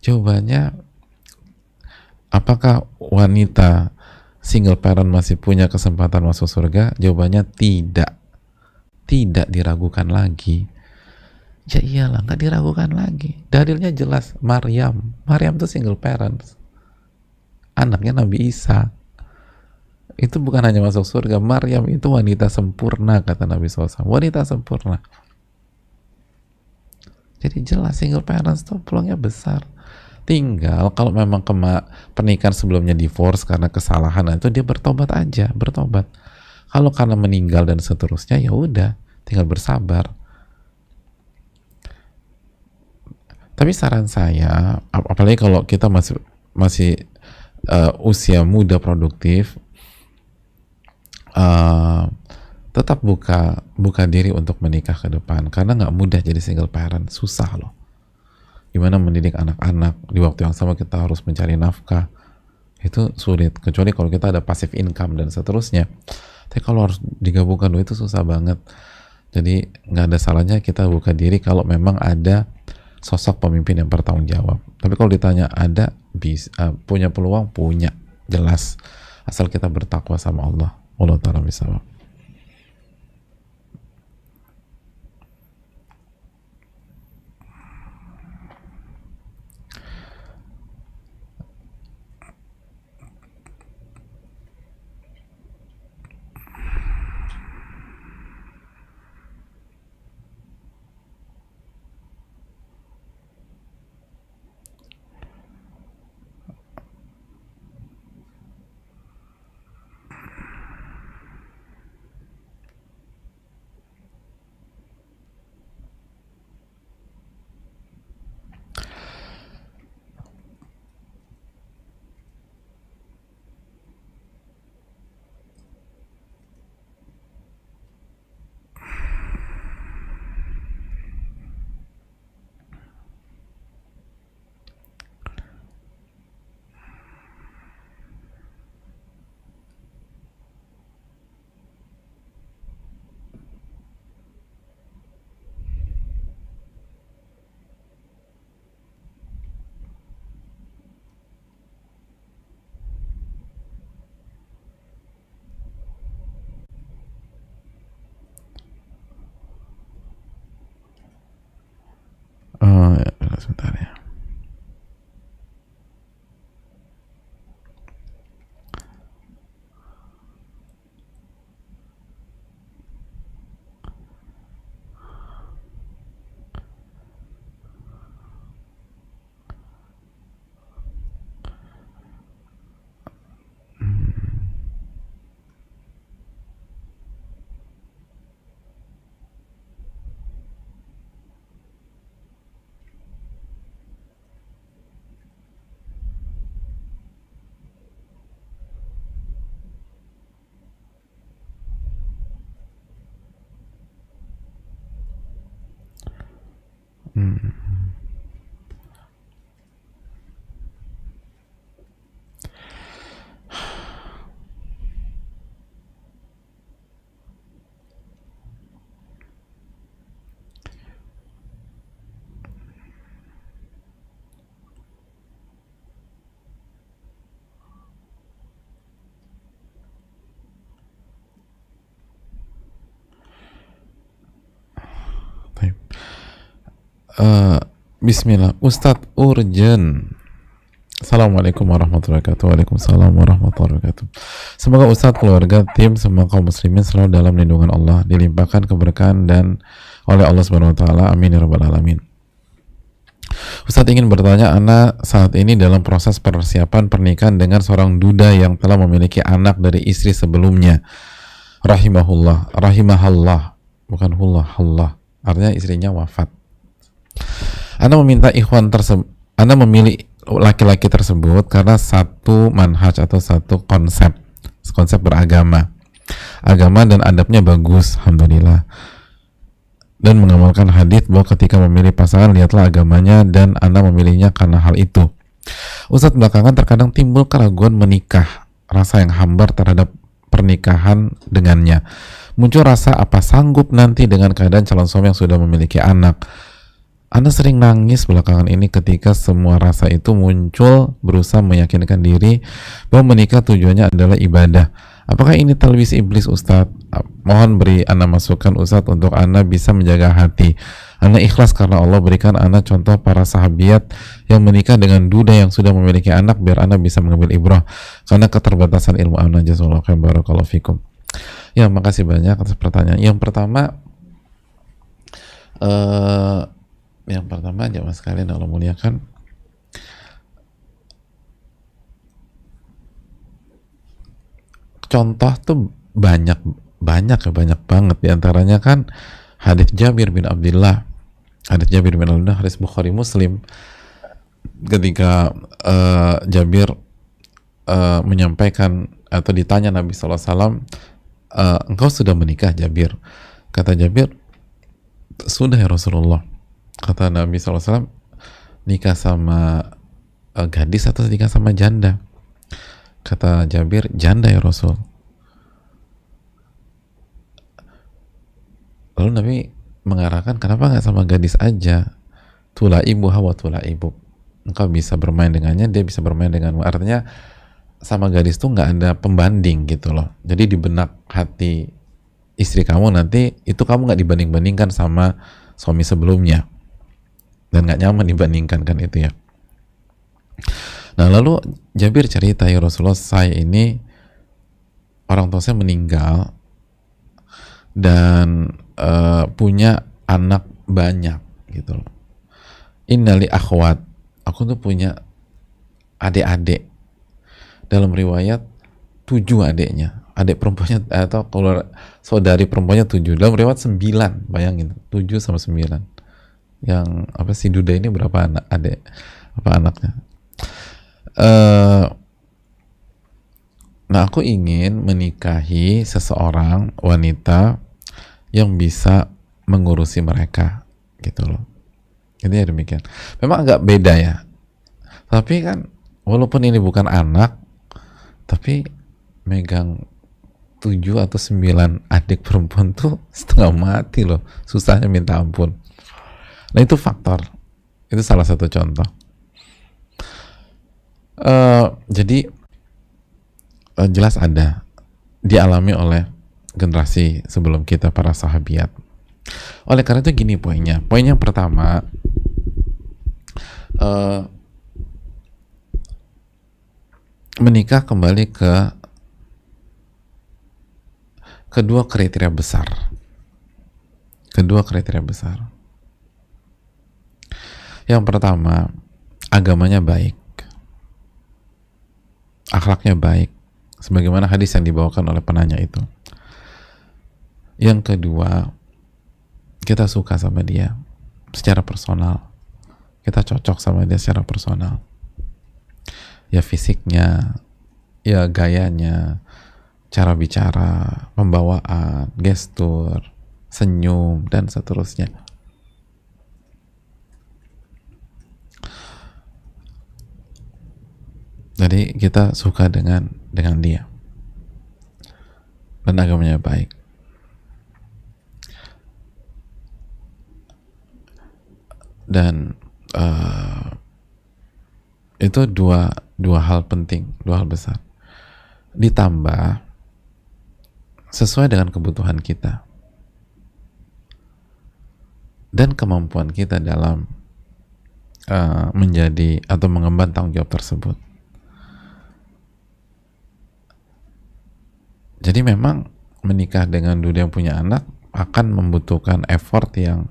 Jawabannya, apakah wanita single parent masih punya kesempatan masuk surga? Jawabannya tidak. Tidak diragukan lagi. Ya iyalah, nggak diragukan lagi. Dalilnya jelas. Maryam tuh single parents, anaknya Nabi Isa. Itu bukan hanya masuk surga. Maryam itu wanita sempurna, kata Nabi SAW. Wanita sempurna. Jadi jelas single parents tuh peluangnya besar. Tinggal kalau memang pernikahan sebelumnya divorce karena kesalahan, itu dia bertobat aja, bertobat. Kalau karena meninggal dan seterusnya, ya udah, tinggal bersabar. Tapi saran saya, apalagi kalau kita masih usia muda produktif, tetap buka diri untuk menikah ke depan, karena nggak mudah jadi single parent, susah loh. Gimana mendidik anak-anak, di waktu yang sama kita harus mencari nafkah, itu sulit, kecuali kalau kita ada passive income dan seterusnya. Tapi kalau harus digabungkan itu susah banget. Jadi nggak ada salahnya kita buka diri kalau memang ada sosok pemimpin yang bertanggung jawab. Tapi kalau ditanya ada, punya peluang, punya, jelas, asal kita bertakwa sama Allah. Allah ta'ala bishawab. Sebentar ya. Eh, Bismillah, Ustadz urgent. Assalamualaikum warahmatullahi wabarakatuh. Waalaikumsalam warahmatullahi wabarakatuh. Semoga Ustadz, keluarga, tim, semua kaum muslimin selalu dalam lindungan Allah, dilimpahkan keberkahan dan oleh Allah Subhanahu wa taala. Amin ya rabbal alamin. Ustadz ingin bertanya, ana saat ini dalam proses persiapan pernikahan dengan seorang duda yang telah memiliki anak dari istri sebelumnya. Rahimahallah, bukan Allah. Artinya istrinya wafat. Ana meminta ikhwan tersebut, Ana memilih laki-laki tersebut karena satu manhaj atau satu konsep beragama, dan adabnya bagus, alhamdulillah, dan mengamalkan hadis bahwa ketika memilih pasangan lihatlah agamanya, dan Ana memilihnya karena hal itu. Ustadz, belakangan terkadang timbul keraguan menikah, rasa yang hambar terhadap pernikahan dengannya. Muncul rasa apa sanggup nanti dengan keadaan calon suami yang sudah memiliki anak. Anda sering nangis belakangan ini ketika semua rasa itu muncul, berusaha meyakinkan diri bahwa menikah tujuannya adalah ibadah. Apakah ini talbis iblis, Ustadz? Mohon beri Anda masukan, Ustadz, untuk Anda bisa menjaga hati. Anda ikhlas karena Allah berikan Anda contoh para sahabiat yang menikah dengan duda yang sudah memiliki anak, biar Anda bisa mengambil ibrah karena keterbatasan ilmu Anda. Jazakallahu khairan, barakallahu fikum. Ya, makasih banyak atas pertanyaan. Yang pertama, jamaah sekalian Allah muliakan, contoh tuh banyak banget. Di antaranya kan hadis Jabir bin Abdullah, hadis Bukhari Muslim, ketika Jabir menyampaikan atau ditanya Nabi SAW, engkau sudah menikah, Jabir? Kata Jabir, sudah ya Rasulullah. Kata Nabi SAW, nikah sama gadis atau nikah sama janda? Kata Jabir, janda ya Rasul. Lalu Nabi mengarahkan, kenapa nggak sama gadis aja? Tula ibu hawa tula ibu. Engkau bisa bermain dengannya, dia bisa bermain denganmu. Artinya sama gadis tuh nggak ada pembanding gitu loh. Jadi di benak hati istri kamu nanti itu kamu nggak dibanding-bandingkan sama suami sebelumnya, dan nggak nyaman dibandingkan kan itu ya. Nah lalu Jabir cerita, ya Rasulullah, saya ini orang tua saya meninggal dan punya anak banyak gitu loh. Innali akhwat, aku tuh punya adik-adik. Dalam riwayat 7 adiknya, adik perempuannya atau kalau saudari perempuannya 7, dalam riwayat 9, bayangin 7 sama 9. Yang apa sih, duda ini berapa anak, adik apa anaknya? Nah aku ingin menikahi seseorang wanita yang bisa mengurusi mereka gitu loh. Ini ya demikian. Memang agak beda ya, tapi kan walaupun ini bukan anak, tapi megang 7 atau 9 adik perempuan tuh setengah mati loh, susahnya minta ampun. Nah itu faktor, itu salah satu contoh. Jadi jelas ada, dialami oleh generasi sebelum kita, para sahabiat. Oleh karena itu gini poinnya yang pertama, menikah kembali ke kedua kriteria besar. Yang pertama, agamanya baik, akhlaknya baik, sebagaimana hadis yang dibawakan oleh penanya itu. Yang kedua, kita suka sama dia secara personal, kita cocok sama dia secara personal, ya fisiknya, ya gayanya, cara bicara, pembawaan, gestur, senyum, dan seterusnya. Jadi kita suka dengan dia dan agamanya baik. Dan itu dua hal penting, dua hal besar. Ditambah sesuai dengan kebutuhan kita. dan kemampuan kita dalam menjadi atau mengemban tanggung jawab tersebut. Jadi memang menikah dengan duda yang punya anak akan membutuhkan effort yang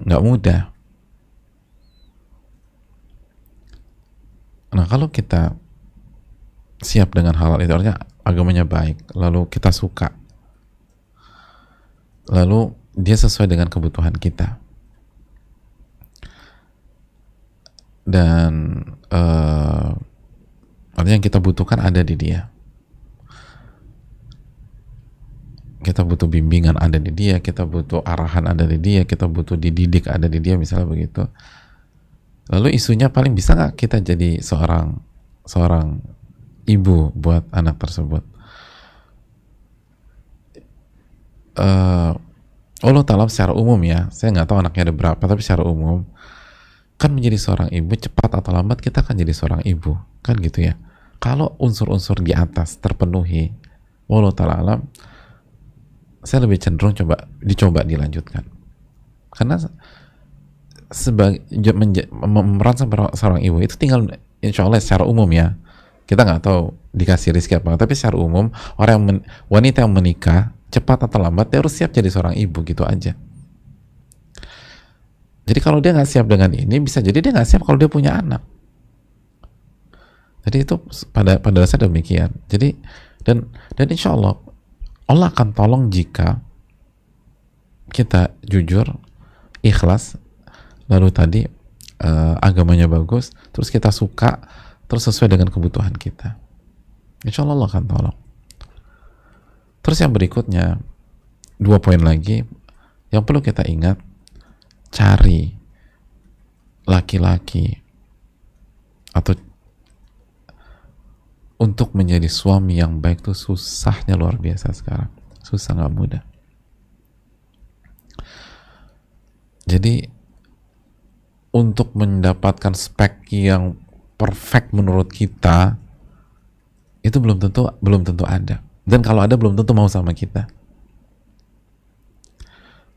nggak mudah. Nah, kalau kita siap dengan hal itu, artinya agamanya baik, lalu kita suka, lalu dia sesuai dengan kebutuhan kita, dan artinya yang kita butuhkan ada di dia. Kita butuh bimbingan ada di dia, kita butuh arahan ada di dia, kita butuh dididik ada di dia, misalnya begitu. Lalu isunya paling bisa nggak kita jadi seorang ibu buat anak tersebut. Allah Ta'ala secara umum ya, saya nggak tahu anaknya ada berapa, tapi secara umum kan menjadi seorang ibu cepat atau lambat kita akan jadi seorang ibu, kan gitu ya. Kalau unsur-unsur di atas terpenuhi, Allah Ta'ala alam, saya lebih cenderung dicoba dilanjutkan, karena sebagai memeran seorang ibu itu tinggal, insya Allah secara umum ya, kita nggak tahu dikasih rezeki apa, tapi secara umum wanita yang menikah cepat atau lambat dia harus siap jadi seorang ibu, gitu aja. Jadi kalau dia nggak siap dengan ini, bisa jadi dia nggak siap kalau dia punya anak. Jadi itu pada dasarnya demikian. Jadi dan insya Allah Allah akan tolong jika kita jujur, ikhlas, lalu tadi agamanya bagus, terus kita suka, terus sesuai dengan kebutuhan kita. Insya Allah akan tolong. Terus yang berikutnya, 2 poin lagi yang perlu kita ingat, cari laki-laki atau untuk menjadi suami yang baik itu susahnya luar biasa sekarang. Susah, nggak mudah. Jadi untuk mendapatkan spek yang perfect menurut kita itu belum tentu ada. Dan kalau ada belum tentu mau sama kita.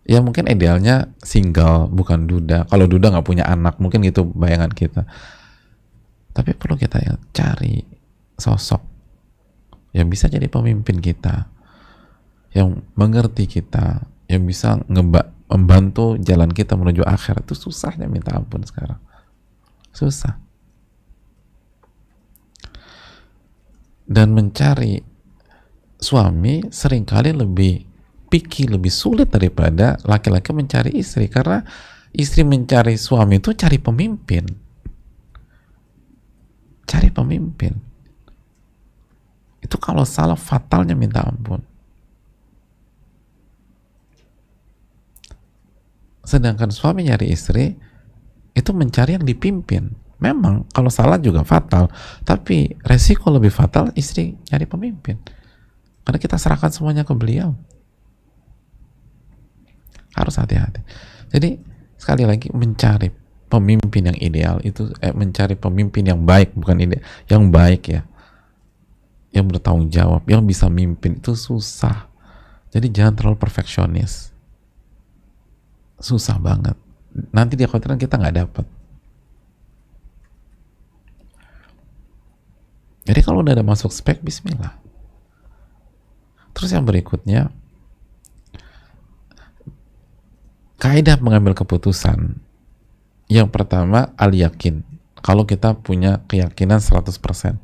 Ya mungkin idealnya single, bukan duda. Kalau duda nggak punya anak, mungkin gitu bayangan kita. Tapi perlu kita cari sosok yang bisa jadi pemimpin kita, yang mengerti kita, yang bisa membantu jalan kita menuju akhirat. Itu susahnya minta ampun sekarang. Susah. Dan mencari suami seringkali lebih picky, lebih sulit daripada laki-laki mencari istri, karena istri mencari suami itu cari pemimpin. Cari pemimpin. Itu kalau salah fatalnya minta ampun. Sedangkan suami nyari istri itu mencari yang dipimpin. Memang kalau salah juga fatal, tapi resiko lebih fatal istri nyari pemimpin, karena kita serahkan semuanya ke beliau. Harus hati-hati. Jadi sekali lagi, mencari pemimpin yang ideal itu mencari pemimpin yang baik, bukan ideal, yang baik ya, yang bertanggung jawab, yang bisa mimpin itu susah. Jadi jangan terlalu perfeksionis. Susah banget. Nanti di akhirat kita nggak dapat. Jadi kalau udah ada masuk spek, bismillah. Terus yang berikutnya, kaidah mengambil keputusan. Yang pertama, al-yakin. Kalau kita punya keyakinan 100%.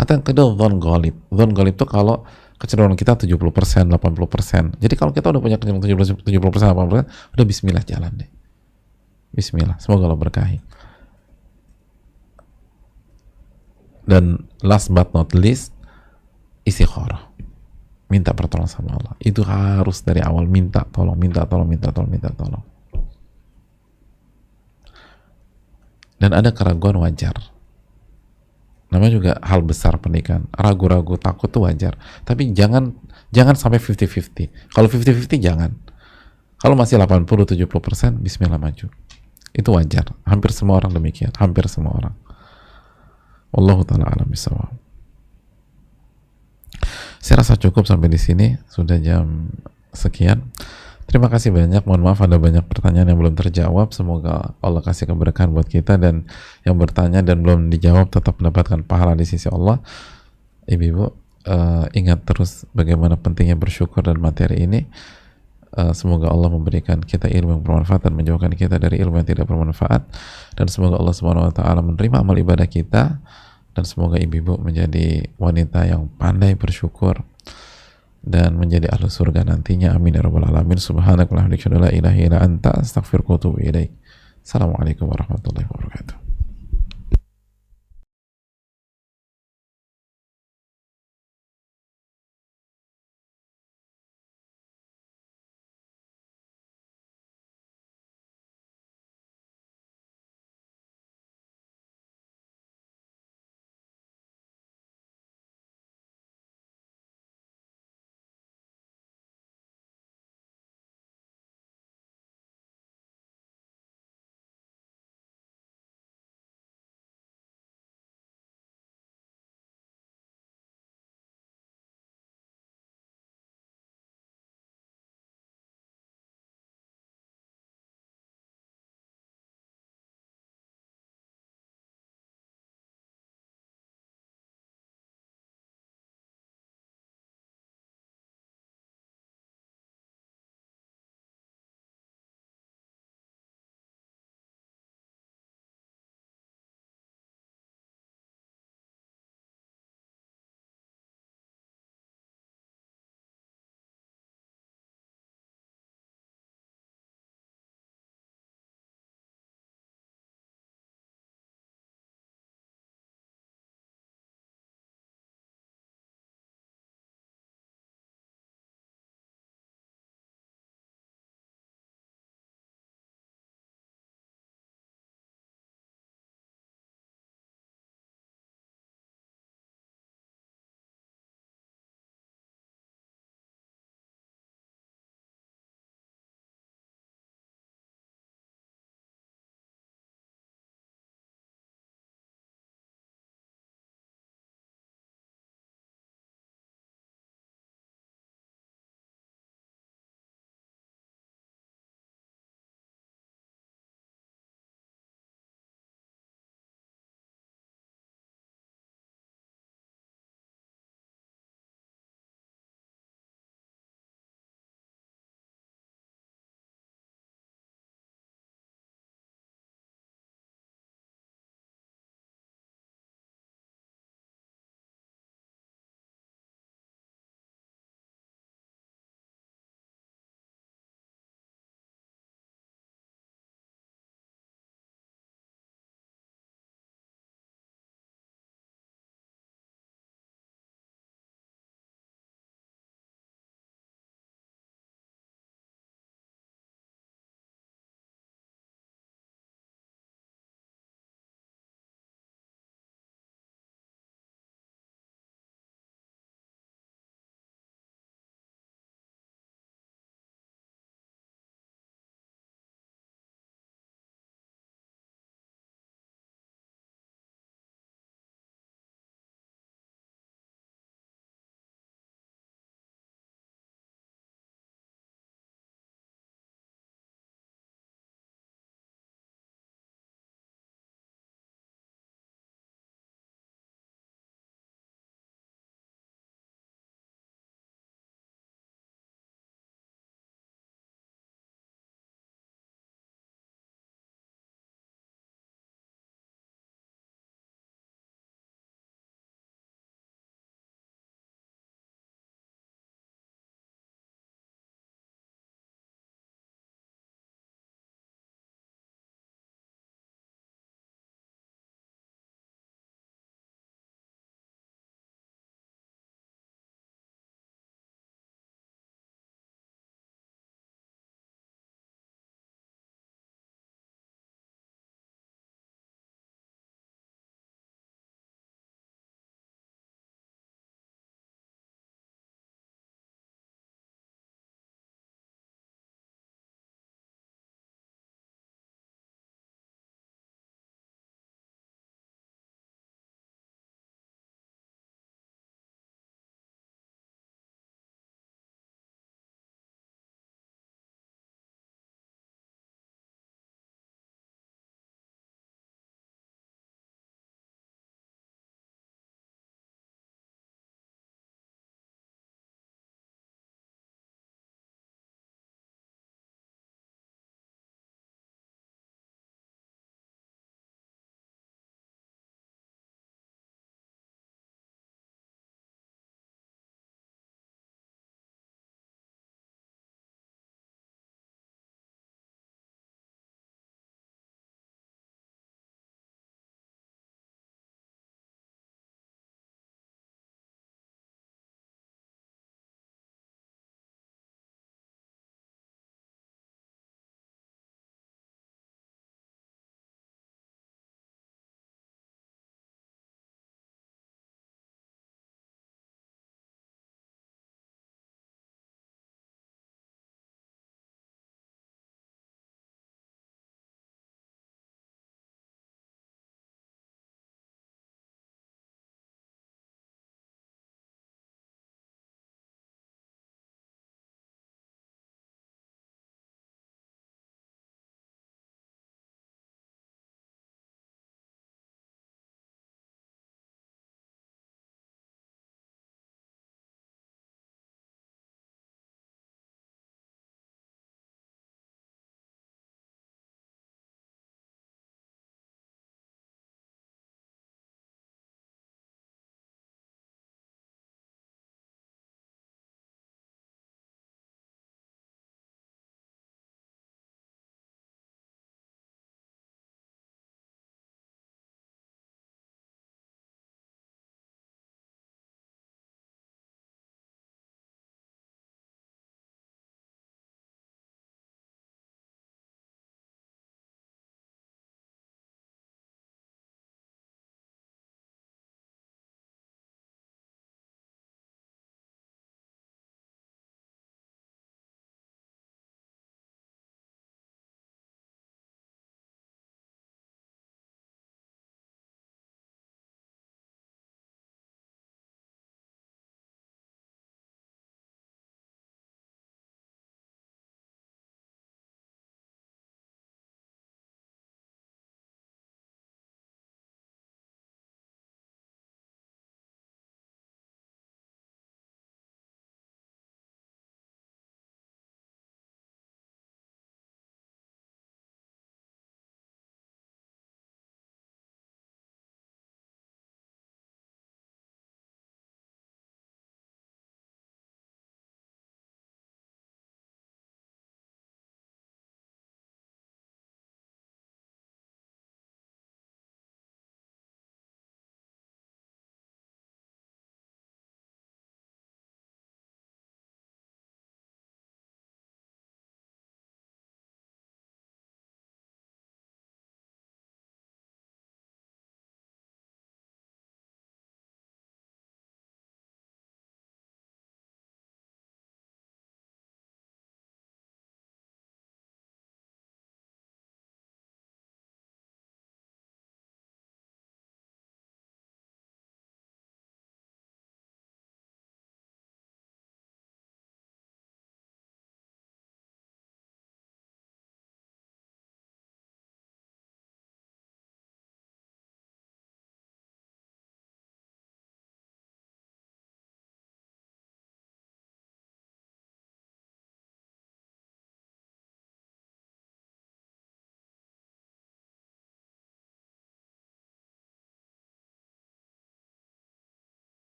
Atau yang kedua, dhon ghalib. Dhon ghalib itu kalau kecenderungan kita 70%, 80%. Jadi kalau kita udah punya kecenderungan 70%, 80%, udah bismillah, jalan deh. Bismillah, semoga Allah berkahi. Dan last but not least, istikharah. Minta pertolongan sama Allah. Itu harus dari awal, minta tolong. Dan ada keraguan, wajar. Namanya juga hal besar pernikahan. Ragu-ragu, takut tuh wajar. Tapi jangan sampai 50-50. Kalau 50-50 jangan. Kalau masih 80-70%, bismillah maju. Itu wajar. Hampir semua orang demikian. Hampir semua orang. Wallahu ta'ala alam bisawab. Saya rasa cukup sampai di sini. Sudah jam sekian. Terima kasih banyak. Mohon maaf ada banyak pertanyaan yang belum terjawab. Semoga Allah kasih keberkahan buat kita, dan yang bertanya dan belum dijawab tetap mendapatkan pahala di sisi Allah. Ibu-ibu, ingat terus bagaimana pentingnya bersyukur dan materi ini. Semoga Allah memberikan kita ilmu yang bermanfaat dan menjauhkan kita dari ilmu yang tidak bermanfaat, dan semoga Allah Subhanahu wa taala menerima amal ibadah kita, dan semoga ibu-ibu menjadi wanita yang pandai bersyukur dan menjadi ahli surga nantinya. Amin ya rabbal alamin. Subhanakallahumma wa bihamdika, la ilaha illa anta, astaghfiruka wa atubu ilaik. Assalamualaikum warahmatullahi wabarakatuh.